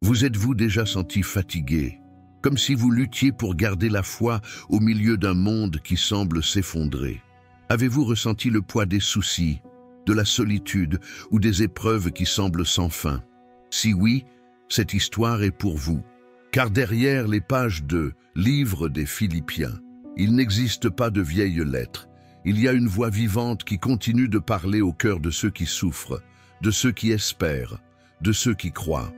Vous êtes-vous déjà senti fatigué, comme si vous luttiez pour garder la foi au milieu d'un monde qui semble s'effondrer? Avez-vous ressenti le poids des soucis, de la solitude ou des épreuves qui semblent sans fin? Si oui, cette histoire est pour vous. Car derrière les pages de Livre des Philippiens, il n'existe pas de vieilles lettres. Il y a une voix vivante qui continue de parler au cœur de ceux qui souffrent, de ceux qui espèrent, de ceux qui croient.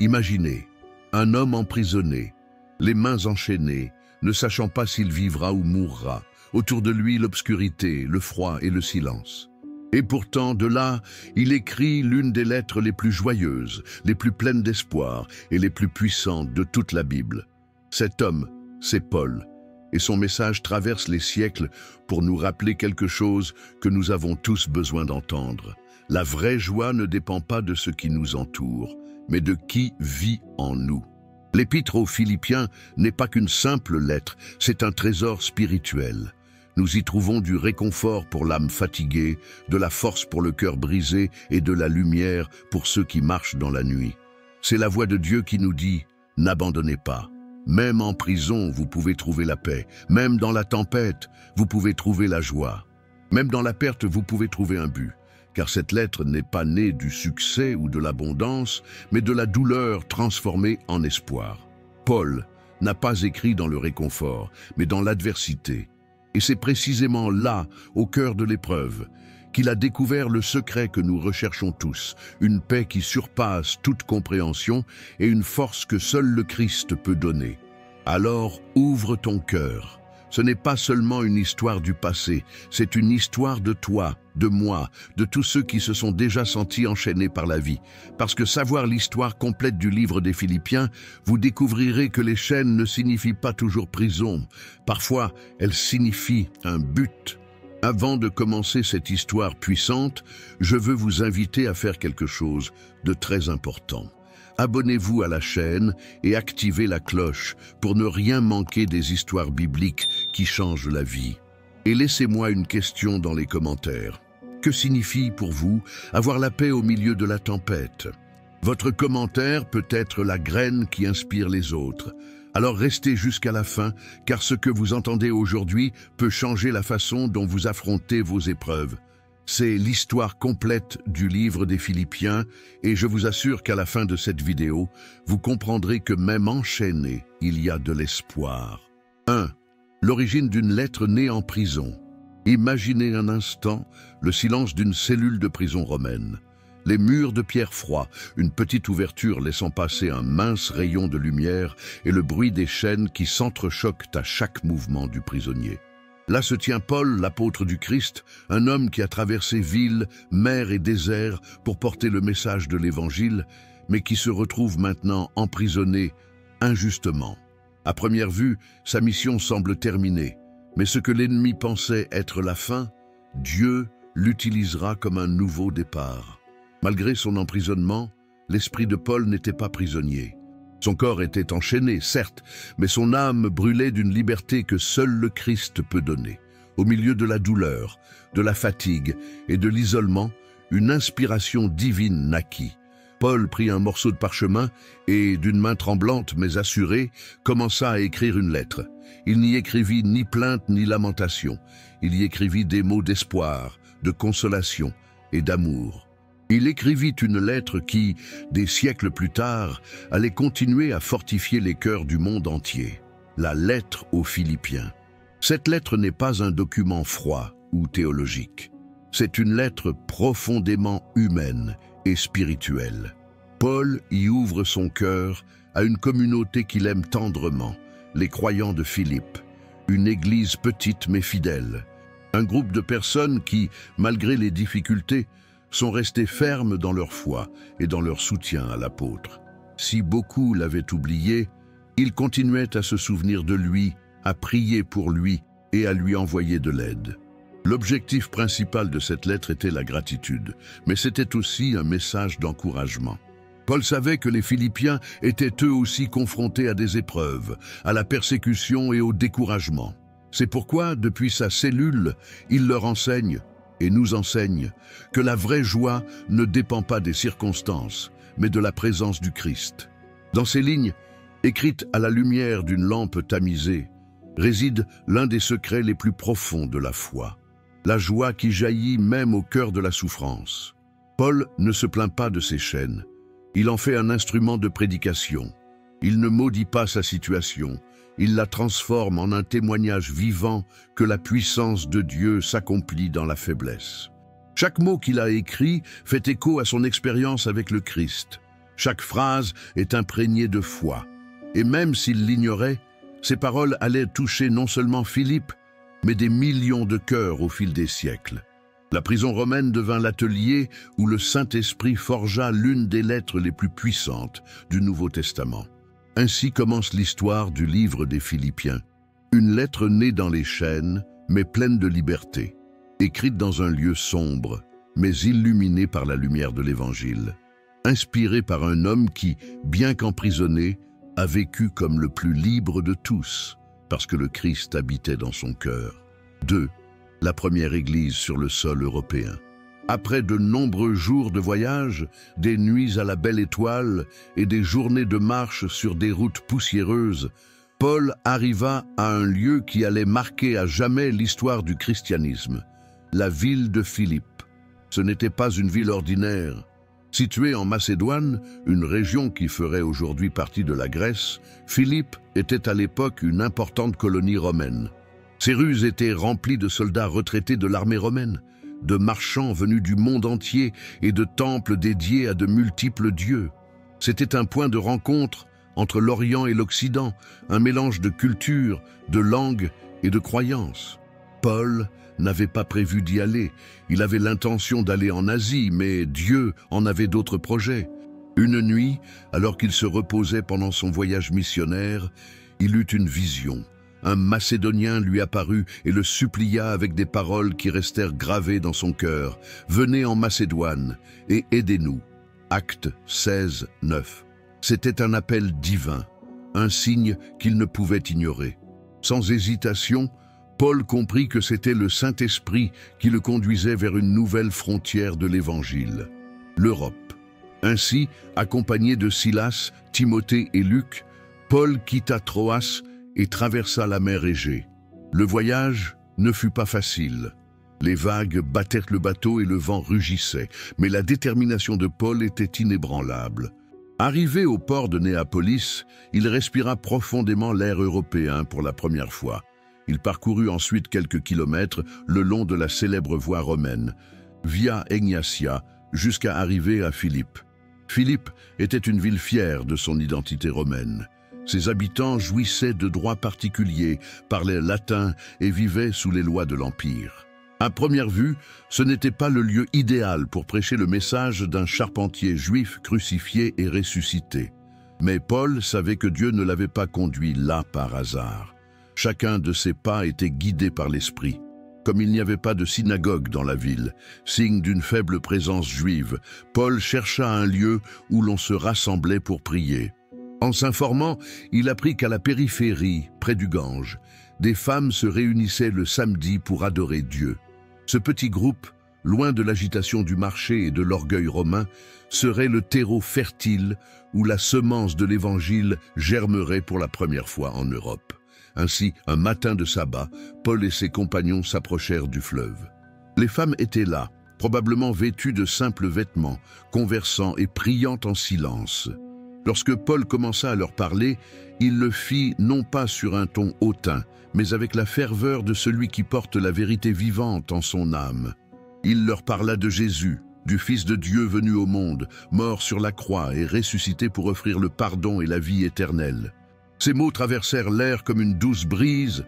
Imaginez, un homme emprisonné, les mains enchaînées, ne sachant pas s'il vivra ou mourra. Autour de lui, l'obscurité, le froid et le silence. Et pourtant, de là, il écrit l'une des lettres les plus joyeuses, les plus pleines d'espoir et les plus puissantes de toute la Bible. Cet homme, c'est Paul, et son message traverse les siècles pour nous rappeler quelque chose que nous avons tous besoin d'entendre. La vraie joie ne dépend pas de ce qui nous entoure, mais de qui vit en nous. L'Épître aux Philippiens n'est pas qu'une simple lettre, c'est un trésor spirituel. Nous y trouvons du réconfort pour l'âme fatiguée, de la force pour le cœur brisé et de la lumière pour ceux qui marchent dans la nuit. C'est la voix de Dieu qui nous dit « N'abandonnez pas ». Même en prison, vous pouvez trouver la paix. Même dans la tempête, vous pouvez trouver la joie. Même dans la perte, vous pouvez trouver un but. Car cette lettre n'est pas née du succès ou de l'abondance, mais de la douleur transformée en espoir. Paul n'a pas écrit dans le réconfort, mais dans l'adversité. Et c'est précisément là, au cœur de l'épreuve, qu'il a découvert le secret que nous recherchons tous, une paix qui surpasse toute compréhension et une force que seul le Christ peut donner. Alors ouvre ton cœur. Ce n'est pas seulement une histoire du passé, c'est une histoire de toi, de moi, de tous ceux qui se sont déjà sentis enchaînés par la vie. Parce que savoir l'histoire complète du livre des Philippiens, vous découvrirez que les chaînes ne signifient pas toujours prison. Parfois, elles signifient un but. Avant de commencer cette histoire puissante, je veux vous inviter à faire quelque chose de très important. Abonnez-vous à la chaîne et activez la cloche pour ne rien manquer des histoires bibliques qui changent la vie. Et laissez-moi une question dans les commentaires. Que signifie pour vous avoir la paix au milieu de la tempête? Votre commentaire peut être la graine qui inspire les autres. Alors restez jusqu'à la fin, car ce que vous entendez aujourd'hui peut changer la façon dont vous affrontez vos épreuves. C'est l'histoire complète du livre des Philippiens et je vous assure qu'à la fin de cette vidéo, vous comprendrez que même enchaîné, il y a de l'espoir. 1. L'origine d'une lettre née en prison. Imaginez un instant le silence d'une cellule de prison romaine. Les murs de pierre froid, une petite ouverture laissant passer un mince rayon de lumière et le bruit des chaînes qui s'entrechoquent à chaque mouvement du prisonnier. Là se tient Paul, l'apôtre du Christ, un homme qui a traversé villes, mers et déserts pour porter le message de l'Évangile, mais qui se retrouve maintenant emprisonné injustement. À première vue, sa mission semble terminée, mais ce que l'ennemi pensait être la fin, Dieu l'utilisera comme un nouveau départ. Malgré son emprisonnement, l'esprit de Paul n'était pas prisonnier. Son corps était enchaîné, certes, mais son âme brûlait d'une liberté que seul le Christ peut donner. Au milieu de la douleur, de la fatigue et de l'isolement, une inspiration divine naquit. Paul prit un morceau de parchemin et, d'une main tremblante mais assurée, commença à écrire une lettre. Il n'y écrivit ni plainte ni lamentation. Il y écrivit des mots d'espoir, de consolation et d'amour. Il écrivit une lettre qui, des siècles plus tard, allait continuer à fortifier les cœurs du monde entier. La lettre aux Philippiens. Cette lettre n'est pas un document froid ou théologique. C'est une lettre profondément humaine et spirituelle. Paul y ouvre son cœur à une communauté qu'il aime tendrement, les croyants de Philippe, une église petite mais fidèle. Un groupe de personnes qui, malgré les difficultés, sont restés fermes dans leur foi et dans leur soutien à l'apôtre. Si beaucoup l'avaient oublié, ils continuaient à se souvenir de lui, à prier pour lui et à lui envoyer de l'aide. L'objectif principal de cette lettre était la gratitude, mais c'était aussi un message d'encouragement. Paul savait que les Philippiens étaient eux aussi confrontés à des épreuves, à la persécution et au découragement. C'est pourquoi, depuis sa cellule, il leur enseigne et nous enseigne que la vraie joie ne dépend pas des circonstances, mais de la présence du Christ. Dans ces lignes, écrites à la lumière d'une lampe tamisée, réside l'un des secrets les plus profonds de la foi, la joie qui jaillit même au cœur de la souffrance. Paul ne se plaint pas de ses chaînes, il en fait un instrument de prédication. Il ne maudit pas sa situation, il la transforme en un témoignage vivant que la puissance de Dieu s'accomplit dans la faiblesse. Chaque mot qu'il a écrit fait écho à son expérience avec le Christ. Chaque phrase est imprégnée de foi. Et même s'il l'ignorait, ces paroles allaient toucher non seulement Philippe, mais des millions de cœurs au fil des siècles. La prison romaine devint l'atelier où le Saint-Esprit forgea l'une des lettres les plus puissantes du Nouveau Testament. Ainsi commence l'histoire du livre des Philippiens. Une lettre née dans les chaînes, mais pleine de liberté, écrite dans un lieu sombre, mais illuminée par la lumière de l'Évangile. Inspirée par un homme qui, bien qu'emprisonné, a vécu comme le plus libre de tous, parce que le Christ habitait dans son cœur. 2. La première église sur le sol européen. Après de nombreux jours de voyage, des nuits à la belle étoile et des journées de marche sur des routes poussiéreuses, Paul arriva à un lieu qui allait marquer à jamais l'histoire du christianisme, la ville de Philippe. Ce n'était pas une ville ordinaire. Située en Macédoine, une région qui ferait aujourd'hui partie de la Grèce, Philippe était à l'époque une importante colonie romaine. Ses rues étaient remplies de soldats retraités de l'armée romaine, de marchands venus du monde entier et de temples dédiés à de multiples dieux. C'était un point de rencontre entre l'Orient et l'Occident, un mélange de cultures, de langues et de croyances. Paul n'avait pas prévu d'y aller. Il avait l'intention d'aller en Asie, mais Dieu en avait d'autres projets. Une nuit, alors qu'il se reposait pendant son voyage missionnaire, il eut une vision. Un Macédonien lui apparut et le supplia avec des paroles qui restèrent gravées dans son cœur. « Venez en Macédoine et aidez-nous. » Actes 16, 9. C'était un appel divin, un signe qu'il ne pouvait ignorer. Sans hésitation, Paul comprit que c'était le Saint-Esprit qui le conduisait vers une nouvelle frontière de l'Évangile, l'Europe. Ainsi, accompagné de Silas, Timothée et Luc, Paul quitta Troas et traversa la mer Égée. Le voyage ne fut pas facile. Les vagues battaient le bateau et le vent rugissait, mais la détermination de Paul était inébranlable. Arrivé au port de Néapolis, il respira profondément l'air européen pour la première fois. Il parcourut ensuite quelques kilomètres le long de la célèbre voie romaine, Via Egnatia, jusqu'à arriver à Philippe. Philippe était une ville fière de son identité romaine. Ses habitants jouissaient de droits particuliers, parlaient latin et vivaient sous les lois de l'Empire. À première vue, ce n'était pas le lieu idéal pour prêcher le message d'un charpentier juif crucifié et ressuscité. Mais Paul savait que Dieu ne l'avait pas conduit là par hasard. Chacun de ses pas était guidé par l'Esprit. Comme il n'y avait pas de synagogue dans la ville, signe d'une faible présence juive, Paul chercha un lieu où l'on se rassemblait pour prier. En s'informant, il apprit qu'à la périphérie, près du Gange, des femmes se réunissaient le samedi pour adorer Dieu. Ce petit groupe, loin de l'agitation du marché et de l'orgueil romain, serait le terreau fertile où la semence de l'Évangile germerait pour la première fois en Europe. Ainsi, un matin de sabbat, Paul et ses compagnons s'approchèrent du fleuve. Les femmes étaient là, probablement vêtues de simples vêtements, conversant et priant en silence. Lorsque Paul commença à leur parler, il le fit non pas sur un ton hautain, mais avec la ferveur de celui qui porte la vérité vivante en son âme. Il leur parla de Jésus, du Fils de Dieu venu au monde, mort sur la croix et ressuscité pour offrir le pardon et la vie éternelle. Ces mots traversèrent l'air comme une douce brise,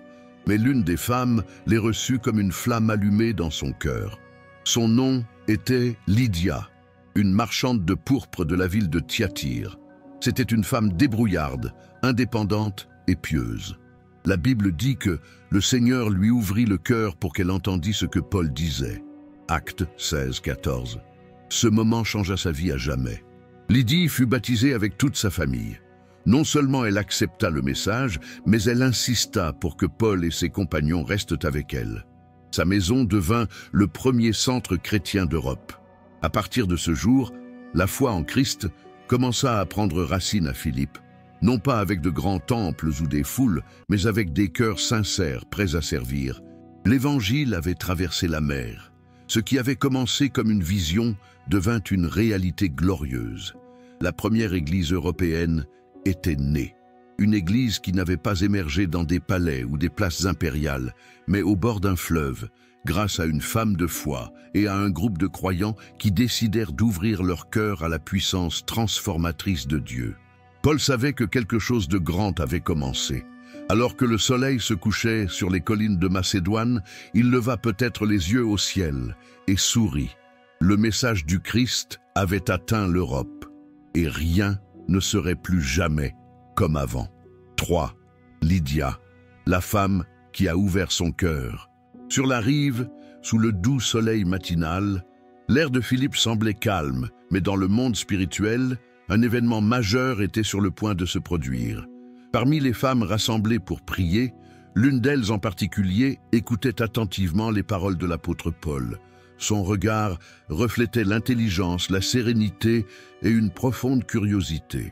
mais l'une des femmes les reçut comme une flamme allumée dans son cœur. Son nom était Lydia, une marchande de pourpre de la ville de Thyatire. C'était une femme débrouillarde, indépendante et pieuse. La Bible dit que le Seigneur lui ouvrit le cœur pour qu'elle entendît ce que Paul disait. Actes 16, 14. Ce moment changea sa vie à jamais. Lydie fut baptisée avec toute sa famille. Non seulement elle accepta le message, mais elle insista pour que Paul et ses compagnons restent avec elle. Sa maison devint le premier centre chrétien d'Europe. À partir de ce jour, la foi en Christ commença à prendre racine à Philippe, non pas avec de grands temples ou des foules, mais avec des cœurs sincères, prêts à servir. L'Évangile avait traversé la mer. Ce qui avait commencé comme une vision devint une réalité glorieuse. La première Église européenne était née. Une Église qui n'avait pas émergé dans des palais ou des places impériales, mais au bord d'un fleuve, grâce à une femme de foi et à un groupe de croyants qui décidèrent d'ouvrir leur cœur à la puissance transformatrice de Dieu. Paul savait que quelque chose de grand avait commencé. Alors que le soleil se couchait sur les collines de Macédoine, il leva peut-être les yeux au ciel et sourit. Le message du Christ avait atteint l'Europe, et rien ne serait plus jamais comme avant. 3. Lydia, la femme qui a ouvert son cœur. Sur la rive, sous le doux soleil matinal, l'air de Philippe semblait calme, mais dans le monde spirituel, un événement majeur était sur le point de se produire. Parmi les femmes rassemblées pour prier, l'une d'elles en particulier écoutait attentivement les paroles de l'apôtre Paul. Son regard reflétait l'intelligence, la sérénité et une profonde curiosité.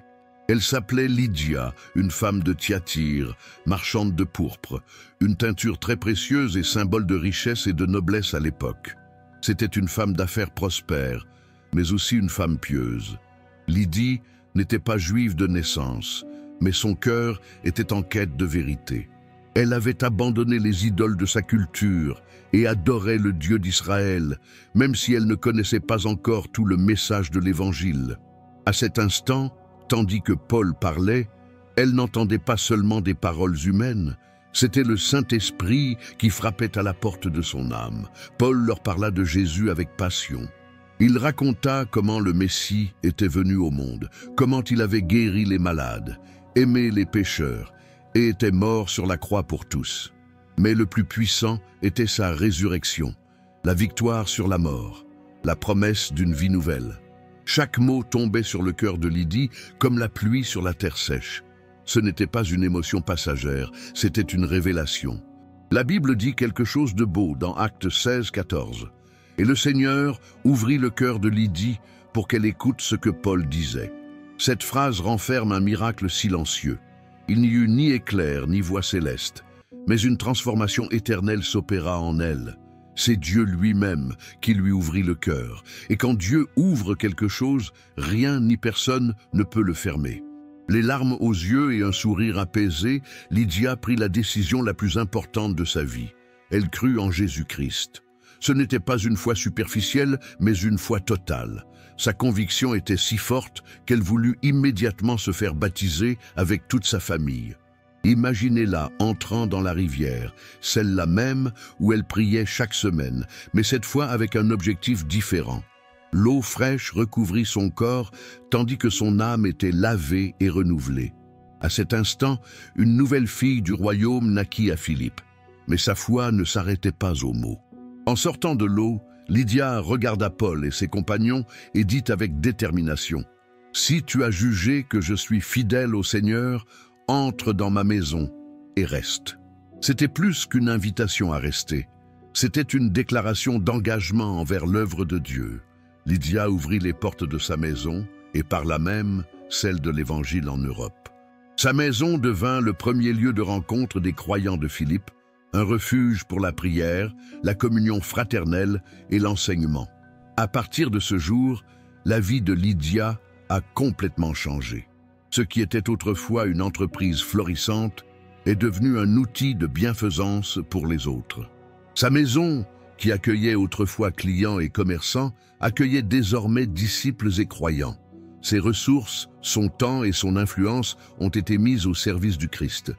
Elle s'appelait Lydia, une femme de Thyatire, marchande de pourpre, une teinture très précieuse et symbole de richesse et de noblesse à l'époque. C'était une femme d'affaires prospère, mais aussi une femme pieuse. Lydie n'était pas juive de naissance, mais son cœur était en quête de vérité. Elle avait abandonné les idoles de sa culture et adorait le Dieu d'Israël, même si elle ne connaissait pas encore tout le message de l'Évangile. À cet instant, tandis que Paul parlait, elle n'entendait pas seulement des paroles humaines, c'était le Saint-Esprit qui frappait à la porte de son âme. Paul leur parla de Jésus avec passion. Il raconta comment le Messie était venu au monde, comment il avait guéri les malades, aimé les pécheurs et était mort sur la croix pour tous. Mais le plus puissant était sa résurrection, la victoire sur la mort, la promesse d'une vie nouvelle. Chaque mot tombait sur le cœur de Lydie comme la pluie sur la terre sèche. Ce n'était pas une émotion passagère, c'était une révélation. La Bible dit quelque chose de beau dans Actes 16, 14. Et le Seigneur ouvrit le cœur de Lydie pour qu'elle écoute ce que Paul disait. Cette phrase renferme un miracle silencieux. Il n'y eut ni éclair ni voix céleste, mais une transformation éternelle s'opéra en elle. C'est Dieu lui-même qui lui ouvrit le cœur. Et quand Dieu ouvre quelque chose, rien ni personne ne peut le fermer. Les larmes aux yeux et un sourire apaisé, Lydia prit la décision la plus importante de sa vie. Elle crut en Jésus-Christ. Ce n'était pas une foi superficielle, mais une foi totale. Sa conviction était si forte qu'elle voulut immédiatement se faire baptiser avec toute sa famille. Imaginez-la entrant dans la rivière, celle-là même où elle priait chaque semaine, mais cette fois avec un objectif différent. L'eau fraîche recouvrit son corps, tandis que son âme était lavée et renouvelée. À cet instant, une nouvelle fille du royaume naquit à Philippe. Mais sa foi ne s'arrêtait pas aux mots. En sortant de l'eau, Lydia regarda Paul et ses compagnons et dit avec détermination, « Si tu as jugé que je suis fidèle au Seigneur, entre dans ma maison et reste. » C'était plus qu'une invitation à rester. C'était une déclaration d'engagement envers l'œuvre de Dieu. Lydia ouvrit les portes de sa maison et par là même celle de l'Évangile en Europe. Sa maison devint le premier lieu de rencontre des croyants de Philippe, un refuge pour la prière, la communion fraternelle et l'enseignement. À partir de ce jour, la vie de Lydia a complètement changé. Ce qui était autrefois une entreprise florissante est devenu un outil de bienfaisance pour les autres. Sa maison, qui accueillait autrefois clients et commerçants, accueillait désormais disciples et croyants. Ses ressources, son temps et son influence ont été mises au service du Christ.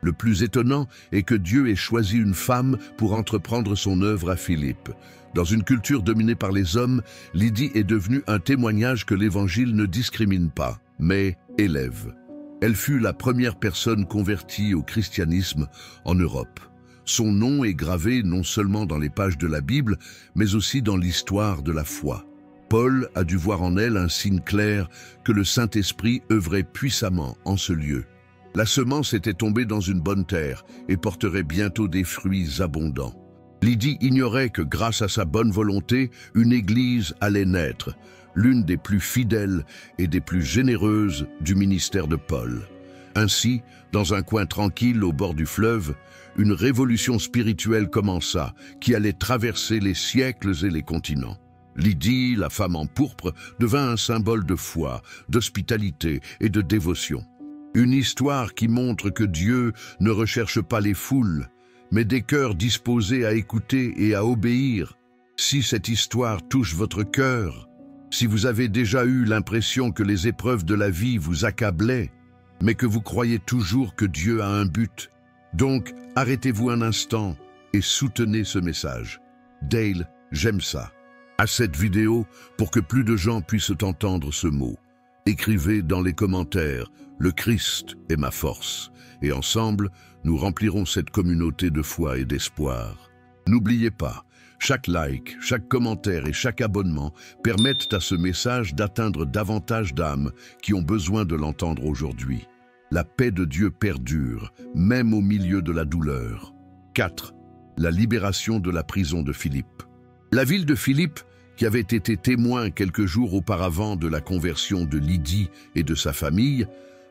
Le plus étonnant est que Dieu ait choisi une femme pour entreprendre son œuvre à Philippe. Dans une culture dominée par les hommes, Lydie est devenue un témoignage que l'Évangile ne discrimine pas, mais élève. Elle fut la première personne convertie au christianisme en Europe. Son nom est gravé non seulement dans les pages de la Bible, mais aussi dans l'histoire de la foi. Paul a dû voir en elle un signe clair que le Saint-Esprit œuvrait puissamment en ce lieu. La semence était tombée dans une bonne terre et porterait bientôt des fruits abondants. Lydie ignorait que grâce à sa bonne volonté, une église allait naître. l'une des plus fidèles et des plus généreuses du ministère de Paul. Ainsi, dans un coin tranquille au bord du fleuve, une révolution spirituelle commença qui allait traverser les siècles et les continents. Lydie, la femme en pourpre, devint un symbole de foi, d'hospitalité et de dévotion. Une histoire qui montre que Dieu ne recherche pas les foules, mais des cœurs disposés à écouter et à obéir. Si cette histoire touche votre cœur, si vous avez déjà eu l'impression que les épreuves de la vie vous accablaient, mais que vous croyez toujours que Dieu a un but, donc arrêtez-vous un instant et soutenez ce message. Dale, j'aime ça. À cette vidéo, pour que plus de gens puissent entendre ce mot, écrivez dans les commentaires « Le Christ est ma force » et ensemble, nous remplirons cette communauté de foi et d'espoir. N'oubliez pas, chaque like, chaque commentaire et chaque abonnement permettent à ce message d'atteindre davantage d'âmes qui ont besoin de l'entendre aujourd'hui. La paix de Dieu perdure, même au milieu de la douleur. 4. La libération de la prison de Philippe. La ville de Philippe, qui avait été témoin quelques jours auparavant de la conversion de Lydie et de sa famille,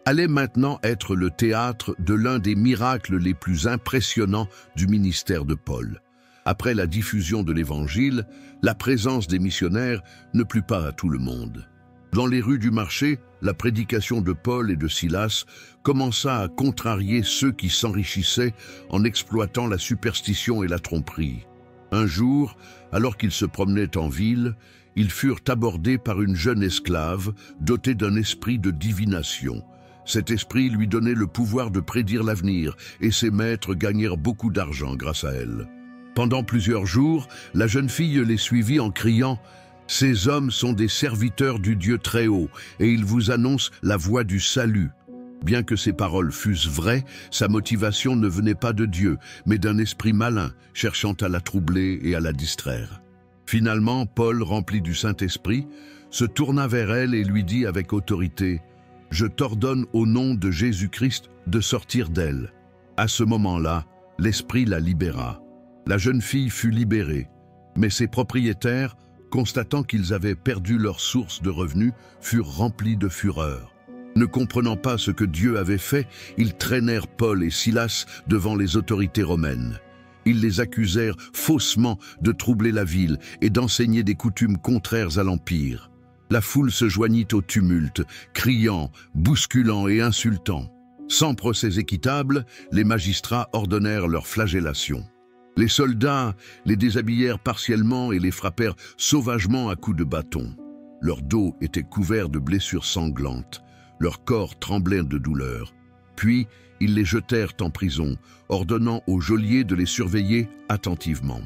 allait maintenant être le théâtre de l'un des miracles les plus impressionnants du ministère de Paul. Après la diffusion de l'Évangile, la présence des missionnaires ne plut pas à tout le monde. Dans les rues du marché, la prédication de Paul et de Silas commença à contrarier ceux qui s'enrichissaient en exploitant la superstition et la tromperie. Un jour, alors qu'ils se promenaient en ville, ils furent abordés par une jeune esclave dotée d'un esprit de divination. Cet esprit lui donnait le pouvoir de prédire l'avenir et ses maîtres gagnèrent beaucoup d'argent grâce à elle. Pendant plusieurs jours, la jeune fille les suivit en criant « Ces hommes sont des serviteurs du Dieu Très-Haut et ils vous annoncent la voie du salut. » Bien que ces paroles fussent vraies, sa motivation ne venait pas de Dieu, mais d'un esprit malin, cherchant à la troubler et à la distraire. Finalement, Paul, rempli du Saint-Esprit, se tourna vers elle et lui dit avec autorité « Je t'ordonne au nom de Jésus-Christ de sortir d'elle. » À ce moment-là, l'Esprit la libéra. La jeune fille fut libérée, mais ses propriétaires, constatant qu'ils avaient perdu leur source de revenus, furent remplis de fureur. Ne comprenant pas ce que Dieu avait fait, ils traînèrent Paul et Silas devant les autorités romaines. Ils les accusèrent faussement de troubler la ville et d'enseigner des coutumes contraires à l'Empire. La foule se joignit au tumulte, criant, bousculant et insultant. Sans procès équitable, les magistrats ordonnèrent leur flagellation. Les soldats les déshabillèrent partiellement et les frappèrent sauvagement à coups de bâton. Leur dos était couvert de blessures sanglantes, leur corps tremblait de douleur. Puis, ils les jetèrent en prison, ordonnant au geôlier de les surveiller attentivement.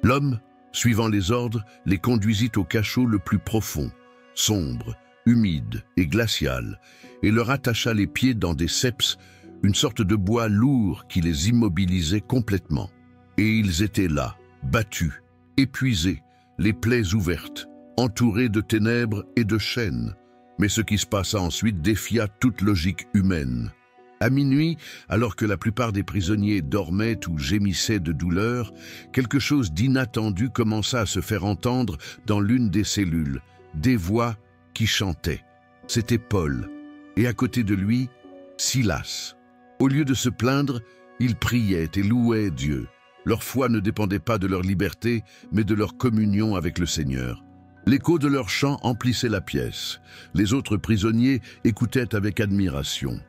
L'homme, suivant les ordres, les conduisit au cachot le plus profond, sombre, humide et glacial, et leur attacha les pieds dans des ceps, une sorte de bois lourd qui les immobilisait complètement. Et ils étaient là, battus, épuisés, les plaies ouvertes, entourés de ténèbres et de chaînes. Mais ce qui se passa ensuite défia toute logique humaine. À minuit, alors que la plupart des prisonniers dormaient ou gémissaient de douleur, quelque chose d'inattendu commença à se faire entendre dans l'une des cellules, des voix qui chantaient. C'était Paul, et à côté de lui, Silas. Au lieu de se plaindre, ils priaient et louaient Dieu. Leur foi ne dépendait pas de leur liberté, mais de leur communion avec le Seigneur. L'écho de leurs chants emplissait la pièce. Les autres prisonniers écoutaient avec admiration.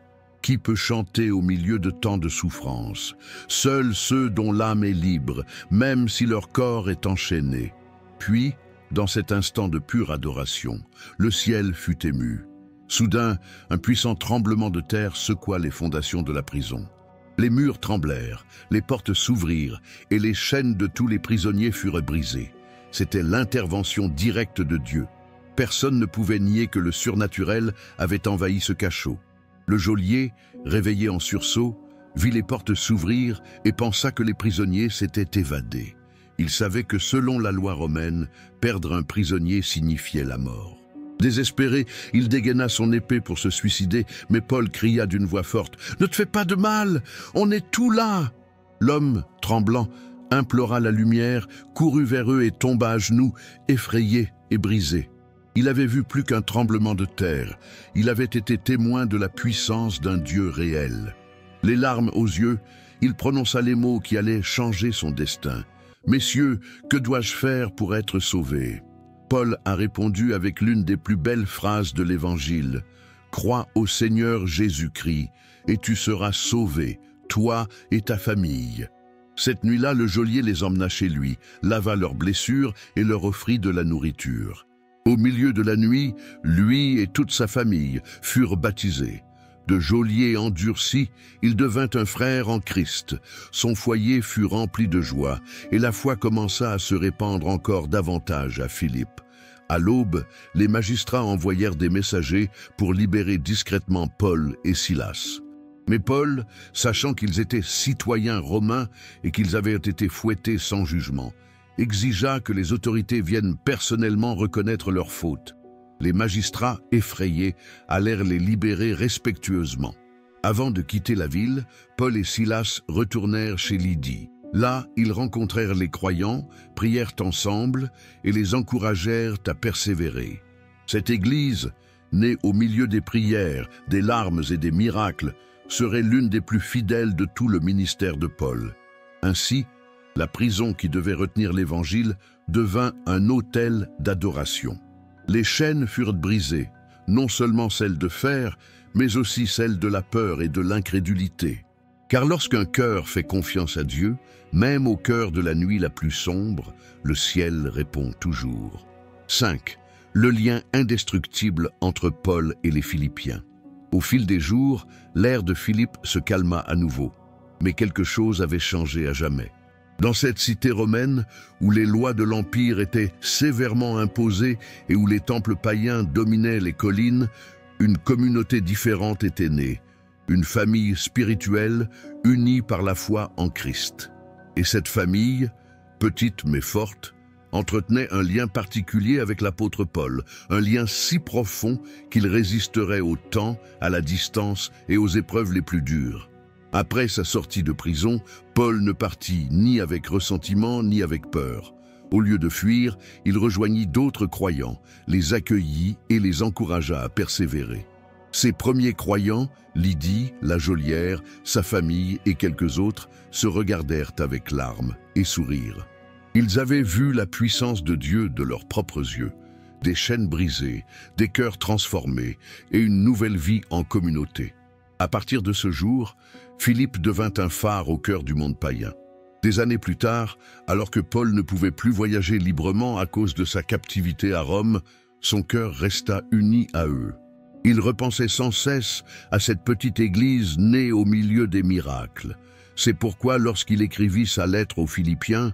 Qui peut chanter au milieu de tant de souffrances? Seuls ceux dont l'âme est libre, même si leur corps est enchaîné. Puis, dans cet instant de pure adoration, le ciel fut ému. Soudain, un puissant tremblement de terre secoua les fondations de la prison. Les murs tremblèrent, les portes s'ouvrirent et les chaînes de tous les prisonniers furent brisées. C'était l'intervention directe de Dieu. Personne ne pouvait nier que le surnaturel avait envahi ce cachot. Le geôlier, réveillé en sursaut, vit les portes s'ouvrir et pensa que les prisonniers s'étaient évadés. Il savait que selon la loi romaine, perdre un prisonnier signifiait la mort. Désespéré, il dégaina son épée pour se suicider, mais Paul cria d'une voix forte « Ne te fais pas de mal, on est tous là !» L'homme, tremblant, implora la lumière, courut vers eux et tomba à genoux, effrayé et brisé. Il avait vu plus qu'un tremblement de terre, il avait été témoin de la puissance d'un Dieu réel. Les larmes aux yeux, il prononça les mots qui allaient changer son destin. « Messieurs, que dois-je faire pour être sauvé ?» Paul a répondu avec l'une des plus belles phrases de l'Évangile. « Crois au Seigneur Jésus-Christ, et tu seras sauvé, toi et ta famille. » Cette nuit-là, le geôlier les emmena chez lui, lava leurs blessures et leur offrit de la nourriture. Au milieu de la nuit, lui et toute sa famille furent baptisés. De geôlier endurci, il devint un frère en Christ. Son foyer fut rempli de joie, et la foi commença à se répandre encore davantage à Philippe. À l'aube, les magistrats envoyèrent des messagers pour libérer discrètement Paul et Silas. Mais Paul, sachant qu'ils étaient citoyens romains et qu'ils avaient été fouettés sans jugement, exigea que les autorités viennent personnellement reconnaître leurs fautes. Les magistrats, effrayés, allèrent les libérer respectueusement. Avant de quitter la ville, Paul et Silas retournèrent chez Lydie. Là, ils rencontrèrent les croyants, prièrent ensemble et les encouragèrent à persévérer. Cette église, née au milieu des prières, des larmes et des miracles, serait l'une des plus fidèles de tout le ministère de Paul. Ainsi, la prison qui devait retenir l'Évangile devint un autel d'adoration. Les chaînes furent brisées, non seulement celles de fer, mais aussi celles de la peur et de l'incrédulité. Car lorsqu'un cœur fait confiance à Dieu, même au cœur de la nuit la plus sombre, le ciel répond toujours. 5. Le lien indestructible entre Paul et les Philippiens. Au fil des jours, l'air de Philippe se calma à nouveau. Mais quelque chose avait changé à jamais. Dans cette cité romaine, où les lois de l'Empire étaient sévèrement imposées et où les temples païens dominaient les collines, une communauté différente était née, une famille spirituelle unie par la foi en Christ. Et cette famille, petite mais forte, entretenait un lien particulier avec l'apôtre Paul, un lien si profond qu'il résisterait au temps, à la distance et aux épreuves les plus dures. Après sa sortie de prison, Paul ne partit ni avec ressentiment ni avec peur. Au lieu de fuir, il rejoignit d'autres croyants, les accueillit et les encouragea à persévérer. Ses premiers croyants, Lydie, la geôlière, sa famille et quelques autres, se regardèrent avec larmes et sourires. Ils avaient vu la puissance de Dieu de leurs propres yeux, des chaînes brisées, des cœurs transformés et une nouvelle vie en communauté. À partir de ce jour, Philippe devint un phare au cœur du monde païen. Des années plus tard, alors que Paul ne pouvait plus voyager librement à cause de sa captivité à Rome, son cœur resta uni à eux. Il repensait sans cesse à cette petite église née au milieu des miracles. C'est pourquoi lorsqu'il écrivit sa lettre aux Philippiens,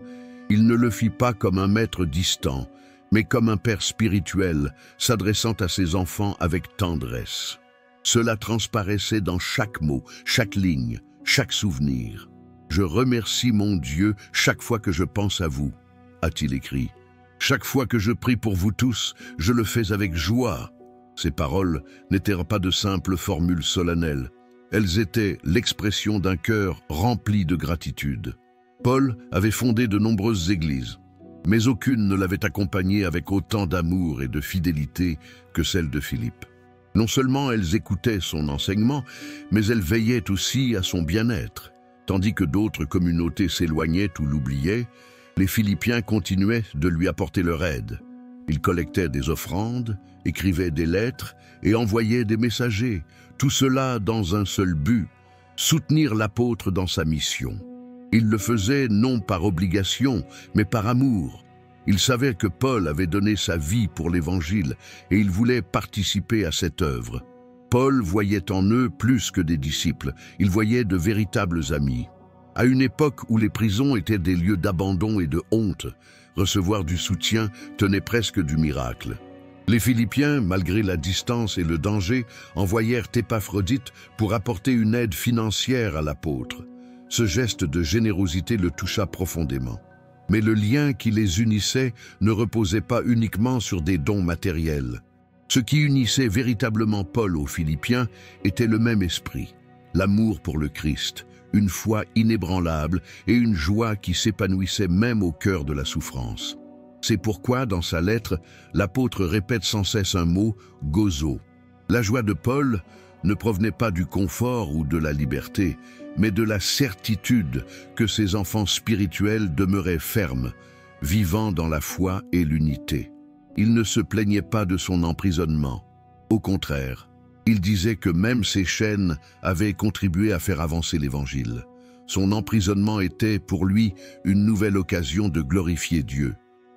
il ne le fit pas comme un maître distant, mais comme un père spirituel, s'adressant à ses enfants avec tendresse. Cela transparaissait dans chaque mot, chaque ligne, chaque souvenir. « Je remercie mon Dieu chaque fois que je pense à vous », a-t-il écrit. « Chaque fois que je prie pour vous tous, je le fais avec joie. » Ces paroles n'étaient pas de simples formules solennelles. Elles étaient l'expression d'un cœur rempli de gratitude. Paul avait fondé de nombreuses églises, mais aucune ne l'avait accompagné avec autant d'amour et de fidélité que celle de Philippe. Non seulement elles écoutaient son enseignement, mais elles veillaient aussi à son bien-être. Tandis que d'autres communautés s'éloignaient ou l'oubliaient, les Philippiens continuaient de lui apporter leur aide. Ils collectaient des offrandes, écrivaient des lettres et envoyaient des messagers, tout cela dans un seul but, soutenir l'apôtre dans sa mission. Ils le faisaient non par obligation, mais par amour. Ils savaient que Paul avait donné sa vie pour l'Évangile et ils voulaient participer à cette œuvre. Paul voyait en eux plus que des disciples, il voyait de véritables amis. À une époque où les prisons étaient des lieux d'abandon et de honte, recevoir du soutien tenait presque du miracle. Les Philippiens, malgré la distance et le danger, envoyèrent Épaphrodite pour apporter une aide financière à l'apôtre. Ce geste de générosité le toucha profondément. Mais le lien qui les unissait ne reposait pas uniquement sur des dons matériels. Ce qui unissait véritablement Paul aux Philippiens était le même esprit, l'amour pour le Christ, une foi inébranlable et une joie qui s'épanouissait même au cœur de la souffrance. C'est pourquoi, dans sa lettre, l'apôtre répète sans cesse un mot, gozo. La joie de Paul ne provenait pas du confort ou de la liberté, mais de la certitude que ses enfants spirituels demeuraient fermes, vivant dans la foi et l'unité. Il ne se plaignait pas de son emprisonnement. Au contraire, il disait que même ses chaînes avaient contribué à faire avancer l'Évangile. Son emprisonnement était, pour lui, une nouvelle occasion de glorifier Dieu.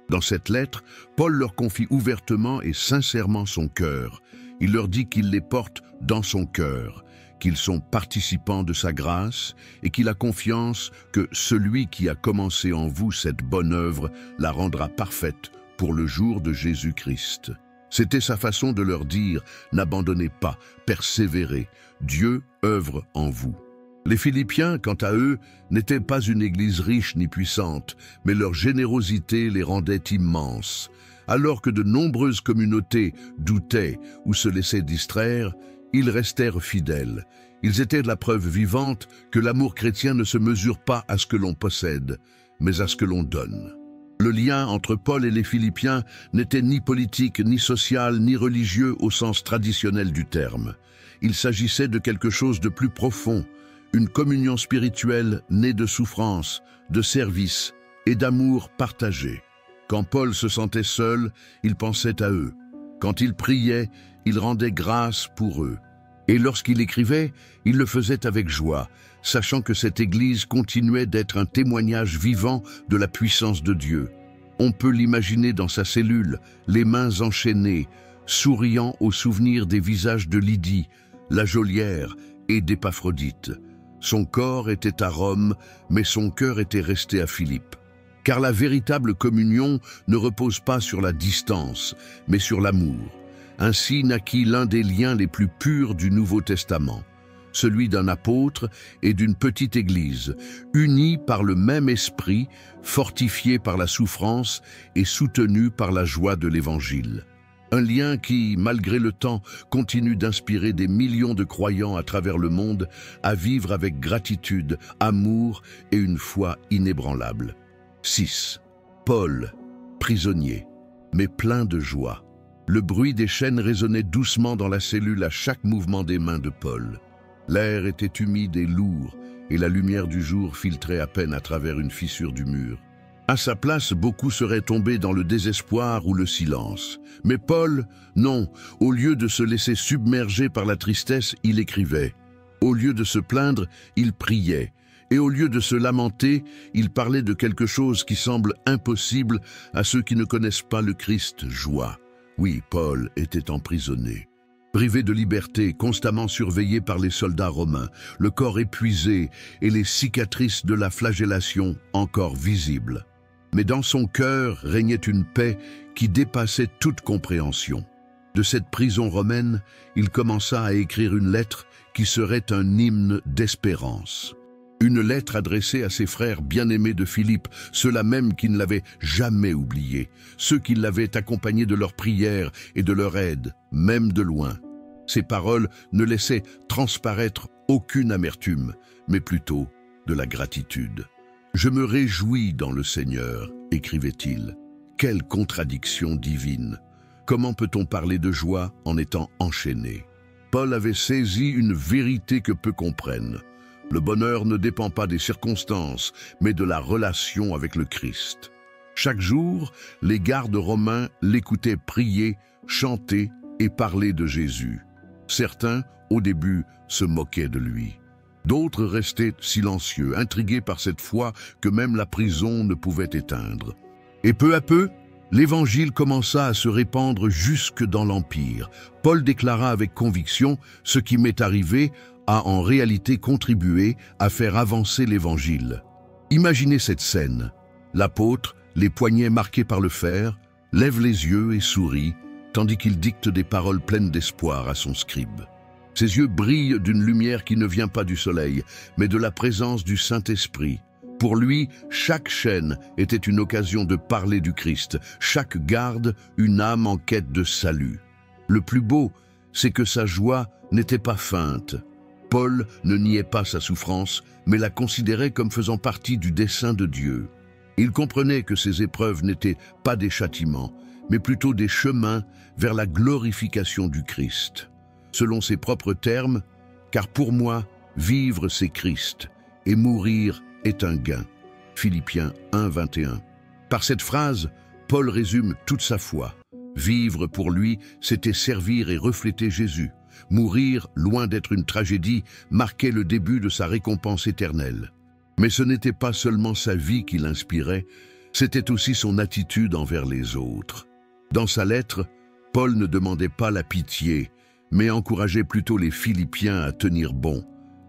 Dans cette lettre, Paul leur confie ouvertement et sincèrement son cœur. Il leur dit qu'il les porte dans son cœur, qu'ils sont participants de sa grâce et qu'il a confiance que celui qui a commencé en vous cette bonne œuvre la rendra parfaite pour le jour de Jésus-Christ. C'était sa façon de leur dire « N'abandonnez pas, persévérez, Dieu œuvre en vous ». Les Philippiens, quant à eux, n'étaient pas une église riche ni puissante, mais leur générosité les rendait immenses. Alors que de nombreuses communautés doutaient ou se laissaient distraire, ils restèrent fidèles. Ils étaient la preuve vivante que l'amour chrétien ne se mesure pas à ce que l'on possède, mais à ce que l'on donne. Le lien entre Paul et les Philippiens n'était ni politique, ni social, ni religieux au sens traditionnel du terme. Il s'agissait de quelque chose de plus profond, une communion spirituelle née de souffrance, de service et d'amour partagé. Quand Paul se sentait seul, il pensait à eux. Quand il priait, il rendait grâce pour eux. Et lorsqu'il écrivait, il le faisait avec joie, sachant que cette Église continuait d'être un témoignage vivant de la puissance de Dieu. On peut l'imaginer dans sa cellule, les mains enchaînées, souriant au souvenir des visages de Lydie, la geôlière et d'Épaphrodite. Son corps était à Rome, mais son cœur était resté à Philippe. Car la véritable communion ne repose pas sur la distance, mais sur l'amour. Ainsi naquit l'un des liens les plus purs du Nouveau Testament, celui d'un apôtre et d'une petite église, unis par le même esprit, fortifiés par la souffrance et soutenus par la joie de l'Évangile. Un lien qui, malgré le temps, continue d'inspirer des millions de croyants à travers le monde à vivre avec gratitude, amour et une foi inébranlable. 6. Paul, prisonnier, mais plein de joie. Le bruit des chaînes résonnait doucement dans la cellule à chaque mouvement des mains de Paul. L'air était humide et lourd, et la lumière du jour filtrait à peine à travers une fissure du mur. À sa place, beaucoup seraient tombés dans le désespoir ou le silence. Mais Paul, non, au lieu de se laisser submerger par la tristesse, il écrivait. Au lieu de se plaindre, il priait. Et au lieu de se lamenter, il parlait de quelque chose qui semble impossible à ceux qui ne connaissent pas le Christ, joie. Oui, Paul était emprisonné. Privé de liberté, constamment surveillé par les soldats romains, le corps épuisé et les cicatrices de la flagellation encore visibles. Mais dans son cœur régnait une paix qui dépassait toute compréhension. De cette prison romaine, il commença à écrire une lettre qui serait un hymne d'espérance. Une lettre adressée à ses frères bien-aimés de Philippe, ceux-là même qui ne l'avaient jamais oublié, ceux qui l'avaient accompagné de leurs prières et de leur aide, même de loin. Ces paroles ne laissaient transparaître aucune amertume, mais plutôt de la gratitude. « Je me réjouis dans le Seigneur », écrivait-il. Quelle contradiction divine! Comment peut-on parler de joie en étant enchaîné? Paul avait saisi une vérité que peu comprennent. Le bonheur ne dépend pas des circonstances, mais de la relation avec le Christ. Chaque jour, les gardes romains l'écoutaient prier, chanter et parler de Jésus. Certains, au début, se moquaient de lui. D'autres restaient silencieux, intrigués par cette foi que même la prison ne pouvait éteindre. Et peu à peu, l'Évangile commença à se répandre jusque dans l'Empire. Paul déclara avec conviction « Ce qui m'est arrivé a en réalité contribué à faire avancer l'Évangile. » Imaginez cette scène. L'apôtre, les poignets marqués par le fer, lève les yeux et sourit, tandis qu'il dicte des paroles pleines d'espoir à son scribe. Ses yeux brillent d'une lumière qui ne vient pas du soleil, mais de la présence du Saint-Esprit. Pour lui, chaque chaîne était une occasion de parler du Christ, chaque garde une âme en quête de salut. Le plus beau, c'est que sa joie n'était pas feinte. Paul ne niait pas sa souffrance, mais la considérait comme faisant partie du dessein de Dieu. Il comprenait que ces épreuves n'étaient pas des châtiments, mais plutôt des chemins vers la glorification du Christ. Selon ses propres termes, « Car pour moi, vivre c'est Christ, et mourir est un gain ». Philippiens 1, 21. Par cette phrase, Paul résume toute sa foi. Vivre pour lui, c'était servir et refléter Jésus. Mourir, loin d'être une tragédie, marquait le début de sa récompense éternelle. Mais ce n'était pas seulement sa vie qui l'inspirait, c'était aussi son attitude envers les autres. Dans sa lettre, Paul ne demandait pas la pitié, mais encourageait plutôt les Philippiens à tenir bon,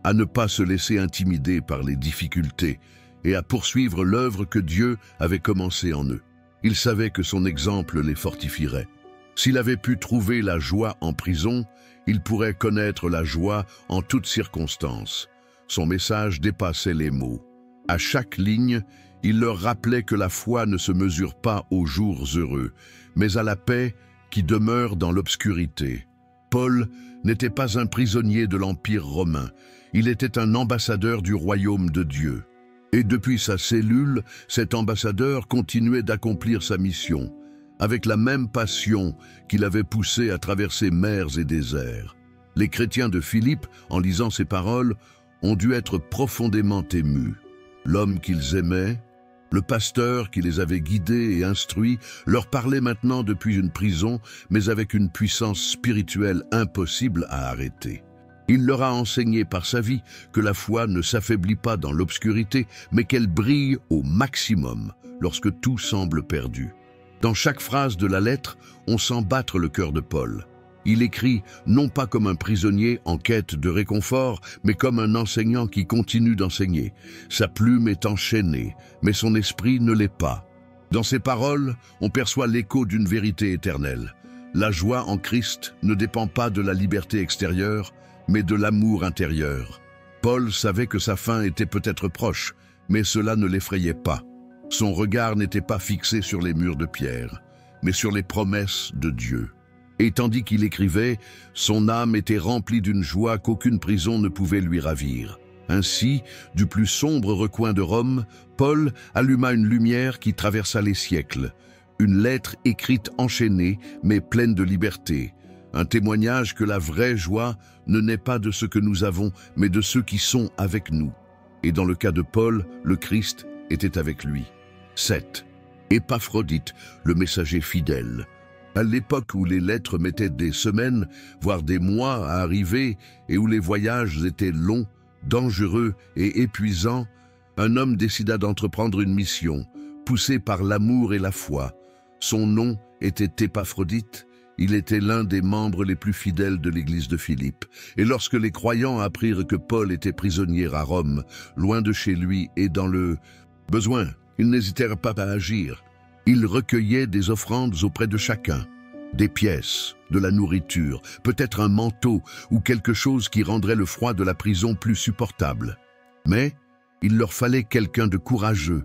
à ne pas se laisser intimider par les difficultés et à poursuivre l'œuvre que Dieu avait commencée en eux. Il savait que son exemple les fortifierait. S'il avait pu trouver la joie en prison, il pourrait connaître la joie en toutes circonstances. Son message dépassait les mots. À chaque ligne, il leur rappelait que la foi ne se mesure pas aux jours heureux, mais à la paix qui demeure dans l'obscurité. Paul n'était pas un prisonnier de l'Empire romain, il était un ambassadeur du royaume de Dieu. Et depuis sa cellule, cet ambassadeur continuait d'accomplir sa mission, avec la même passion qu'il avait poussé à traverser mers et déserts. Les chrétiens de Philippe, en lisant ces paroles, ont dû être profondément émus. L'homme qu'ils aimaient, le pasteur qui les avait guidés et instruits, leur parlait maintenant depuis une prison, mais avec une puissance spirituelle impossible à arrêter. Il leur a enseigné par sa vie que la foi ne s'affaiblit pas dans l'obscurité, mais qu'elle brille au maximum lorsque tout semble perdu. Dans chaque phrase de la lettre, on sent battre le cœur de Paul. Il écrit non pas comme un prisonnier en quête de réconfort, mais comme un enseignant qui continue d'enseigner. Sa plume est enchaînée, mais son esprit ne l'est pas. Dans ses paroles, on perçoit l'écho d'une vérité éternelle. La joie en Christ ne dépend pas de la liberté extérieure, mais de l'amour intérieur. Paul savait que sa fin était peut-être proche, mais cela ne l'effrayait pas. Son regard n'était pas fixé sur les murs de pierre, mais sur les promesses de Dieu. Et tandis qu'il écrivait, son âme était remplie d'une joie qu'aucune prison ne pouvait lui ravir. Ainsi, du plus sombre recoin de Rome, Paul alluma une lumière qui traversa les siècles. Une lettre écrite enchaînée, mais pleine de liberté. Un témoignage que la vraie joie ne naît pas de ce que nous avons, mais de ceux qui sont avec nous. Et dans le cas de Paul, le Christ était avec lui. 7. Épaphrodite, le messager fidèle. À l'époque où les lettres mettaient des semaines, voire des mois à arriver, et où les voyages étaient longs, dangereux et épuisants, un homme décida d'entreprendre une mission, poussé par l'amour et la foi. Son nom était Épaphrodite. Il était l'un des membres les plus fidèles de l'église de Philippe. Et lorsque les croyants apprirent que Paul était prisonnier à Rome, loin de chez lui et dans le besoin, ils n'hésitèrent pas à agir. Ils recueillaient des offrandes auprès de chacun, des pièces, de la nourriture, peut-être un manteau ou quelque chose qui rendrait le froid de la prison plus supportable. Mais il leur fallait quelqu'un de courageux,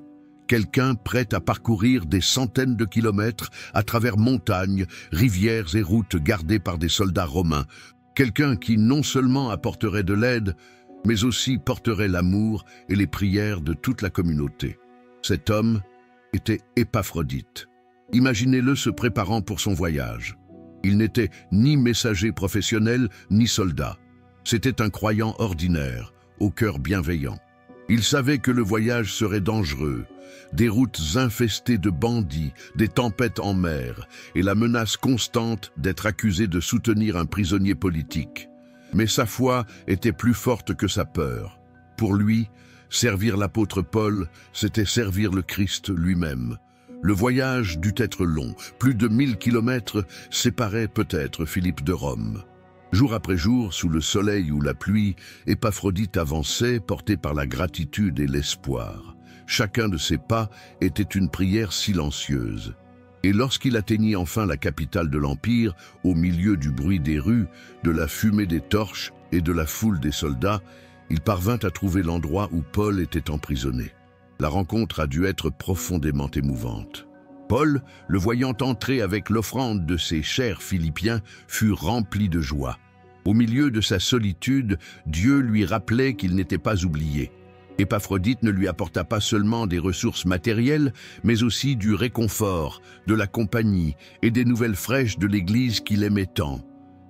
quelqu'un prêt à parcourir des centaines de kilomètres à travers montagnes, rivières et routes gardées par des soldats romains. Quelqu'un qui non seulement apporterait de l'aide, mais aussi porterait l'amour et les prières de toute la communauté. Cet homme était Épaphrodite. Imaginez-le se préparant pour son voyage. Il n'était ni messager professionnel, ni soldat. C'était un croyant ordinaire, au cœur bienveillant. Il savait que le voyage serait dangereux, des routes infestées de bandits, des tempêtes en mer et la menace constante d'être accusé de soutenir un prisonnier politique. Mais sa foi était plus forte que sa peur. Pour lui, servir l'apôtre Paul, c'était servir le Christ lui-même. Le voyage dut être long, plus de 1000 kilomètres séparaient peut-être Philippe de Rome. Jour après jour, sous le soleil ou la pluie, Épaphrodite avançait, porté par la gratitude et l'espoir. Chacun de ses pas était une prière silencieuse. Et lorsqu'il atteignit enfin la capitale de l'Empire, au milieu du bruit des rues, de la fumée des torches et de la foule des soldats, il parvint à trouver l'endroit où Paul était emprisonné. La rencontre a dû être profondément émouvante. Paul, le voyant entrer avec l'offrande de ses chers Philippiens, fut rempli de joie. Au milieu de sa solitude, Dieu lui rappelait qu'il n'était pas oublié. Épaphrodite ne lui apporta pas seulement des ressources matérielles, mais aussi du réconfort, de la compagnie et des nouvelles fraîches de l'Église qu'il aimait tant.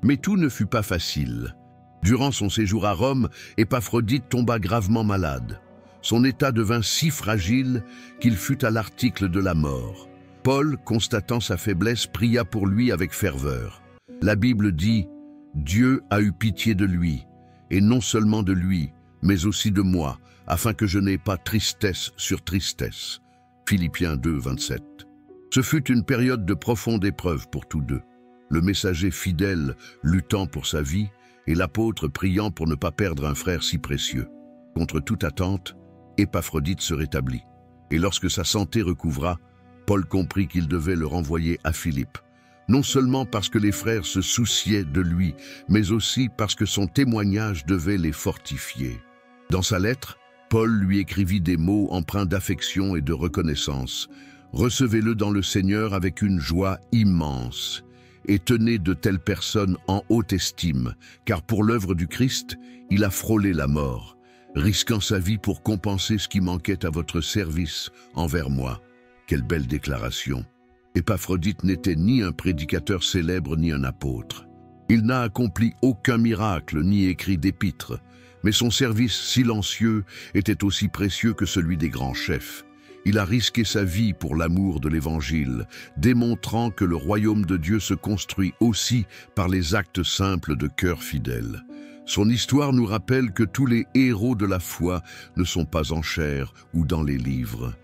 Mais tout ne fut pas facile. Durant son séjour à Rome, Épaphrodite tomba gravement malade. Son état devint si fragile qu'il fut à l'article de la mort. Paul, constatant sa faiblesse, pria pour lui avec ferveur. La Bible dit « Dieu a eu pitié de lui, et non seulement de lui, mais aussi de moi, afin que je n'aie pas tristesse sur tristesse. » Philippiens 2, 27. Ce fut une période de profonde épreuve pour tous deux. Le messager fidèle luttant pour sa vie et l'apôtre priant pour ne pas perdre un frère si précieux. Contre toute attente, Épaphrodite se rétablit. Et lorsque sa santé recouvra, Paul comprit qu'il devait le renvoyer à Philippe. Non seulement parce que les frères se souciaient de lui, mais aussi parce que son témoignage devait les fortifier. Dans sa lettre, Paul lui écrivit des mots empreints d'affection et de reconnaissance. « Recevez-le dans le Seigneur avec une joie immense, et tenez de telles personnes en haute estime, car pour l'œuvre du Christ, il a frôlé la mort, risquant sa vie pour compenser ce qui manquait à votre service envers moi. » Quelle belle déclaration! Épaphrodite n'était ni un prédicateur célèbre ni un apôtre. Il n'a accompli aucun miracle ni écrit d'épître, mais son service silencieux était aussi précieux que celui des grands chefs. Il a risqué sa vie pour l'amour de l'Évangile, démontrant que le royaume de Dieu se construit aussi par les actes simples de cœur fidèle. Son histoire nous rappelle que tous les héros de la foi ne sont pas en chair ou dans les livres.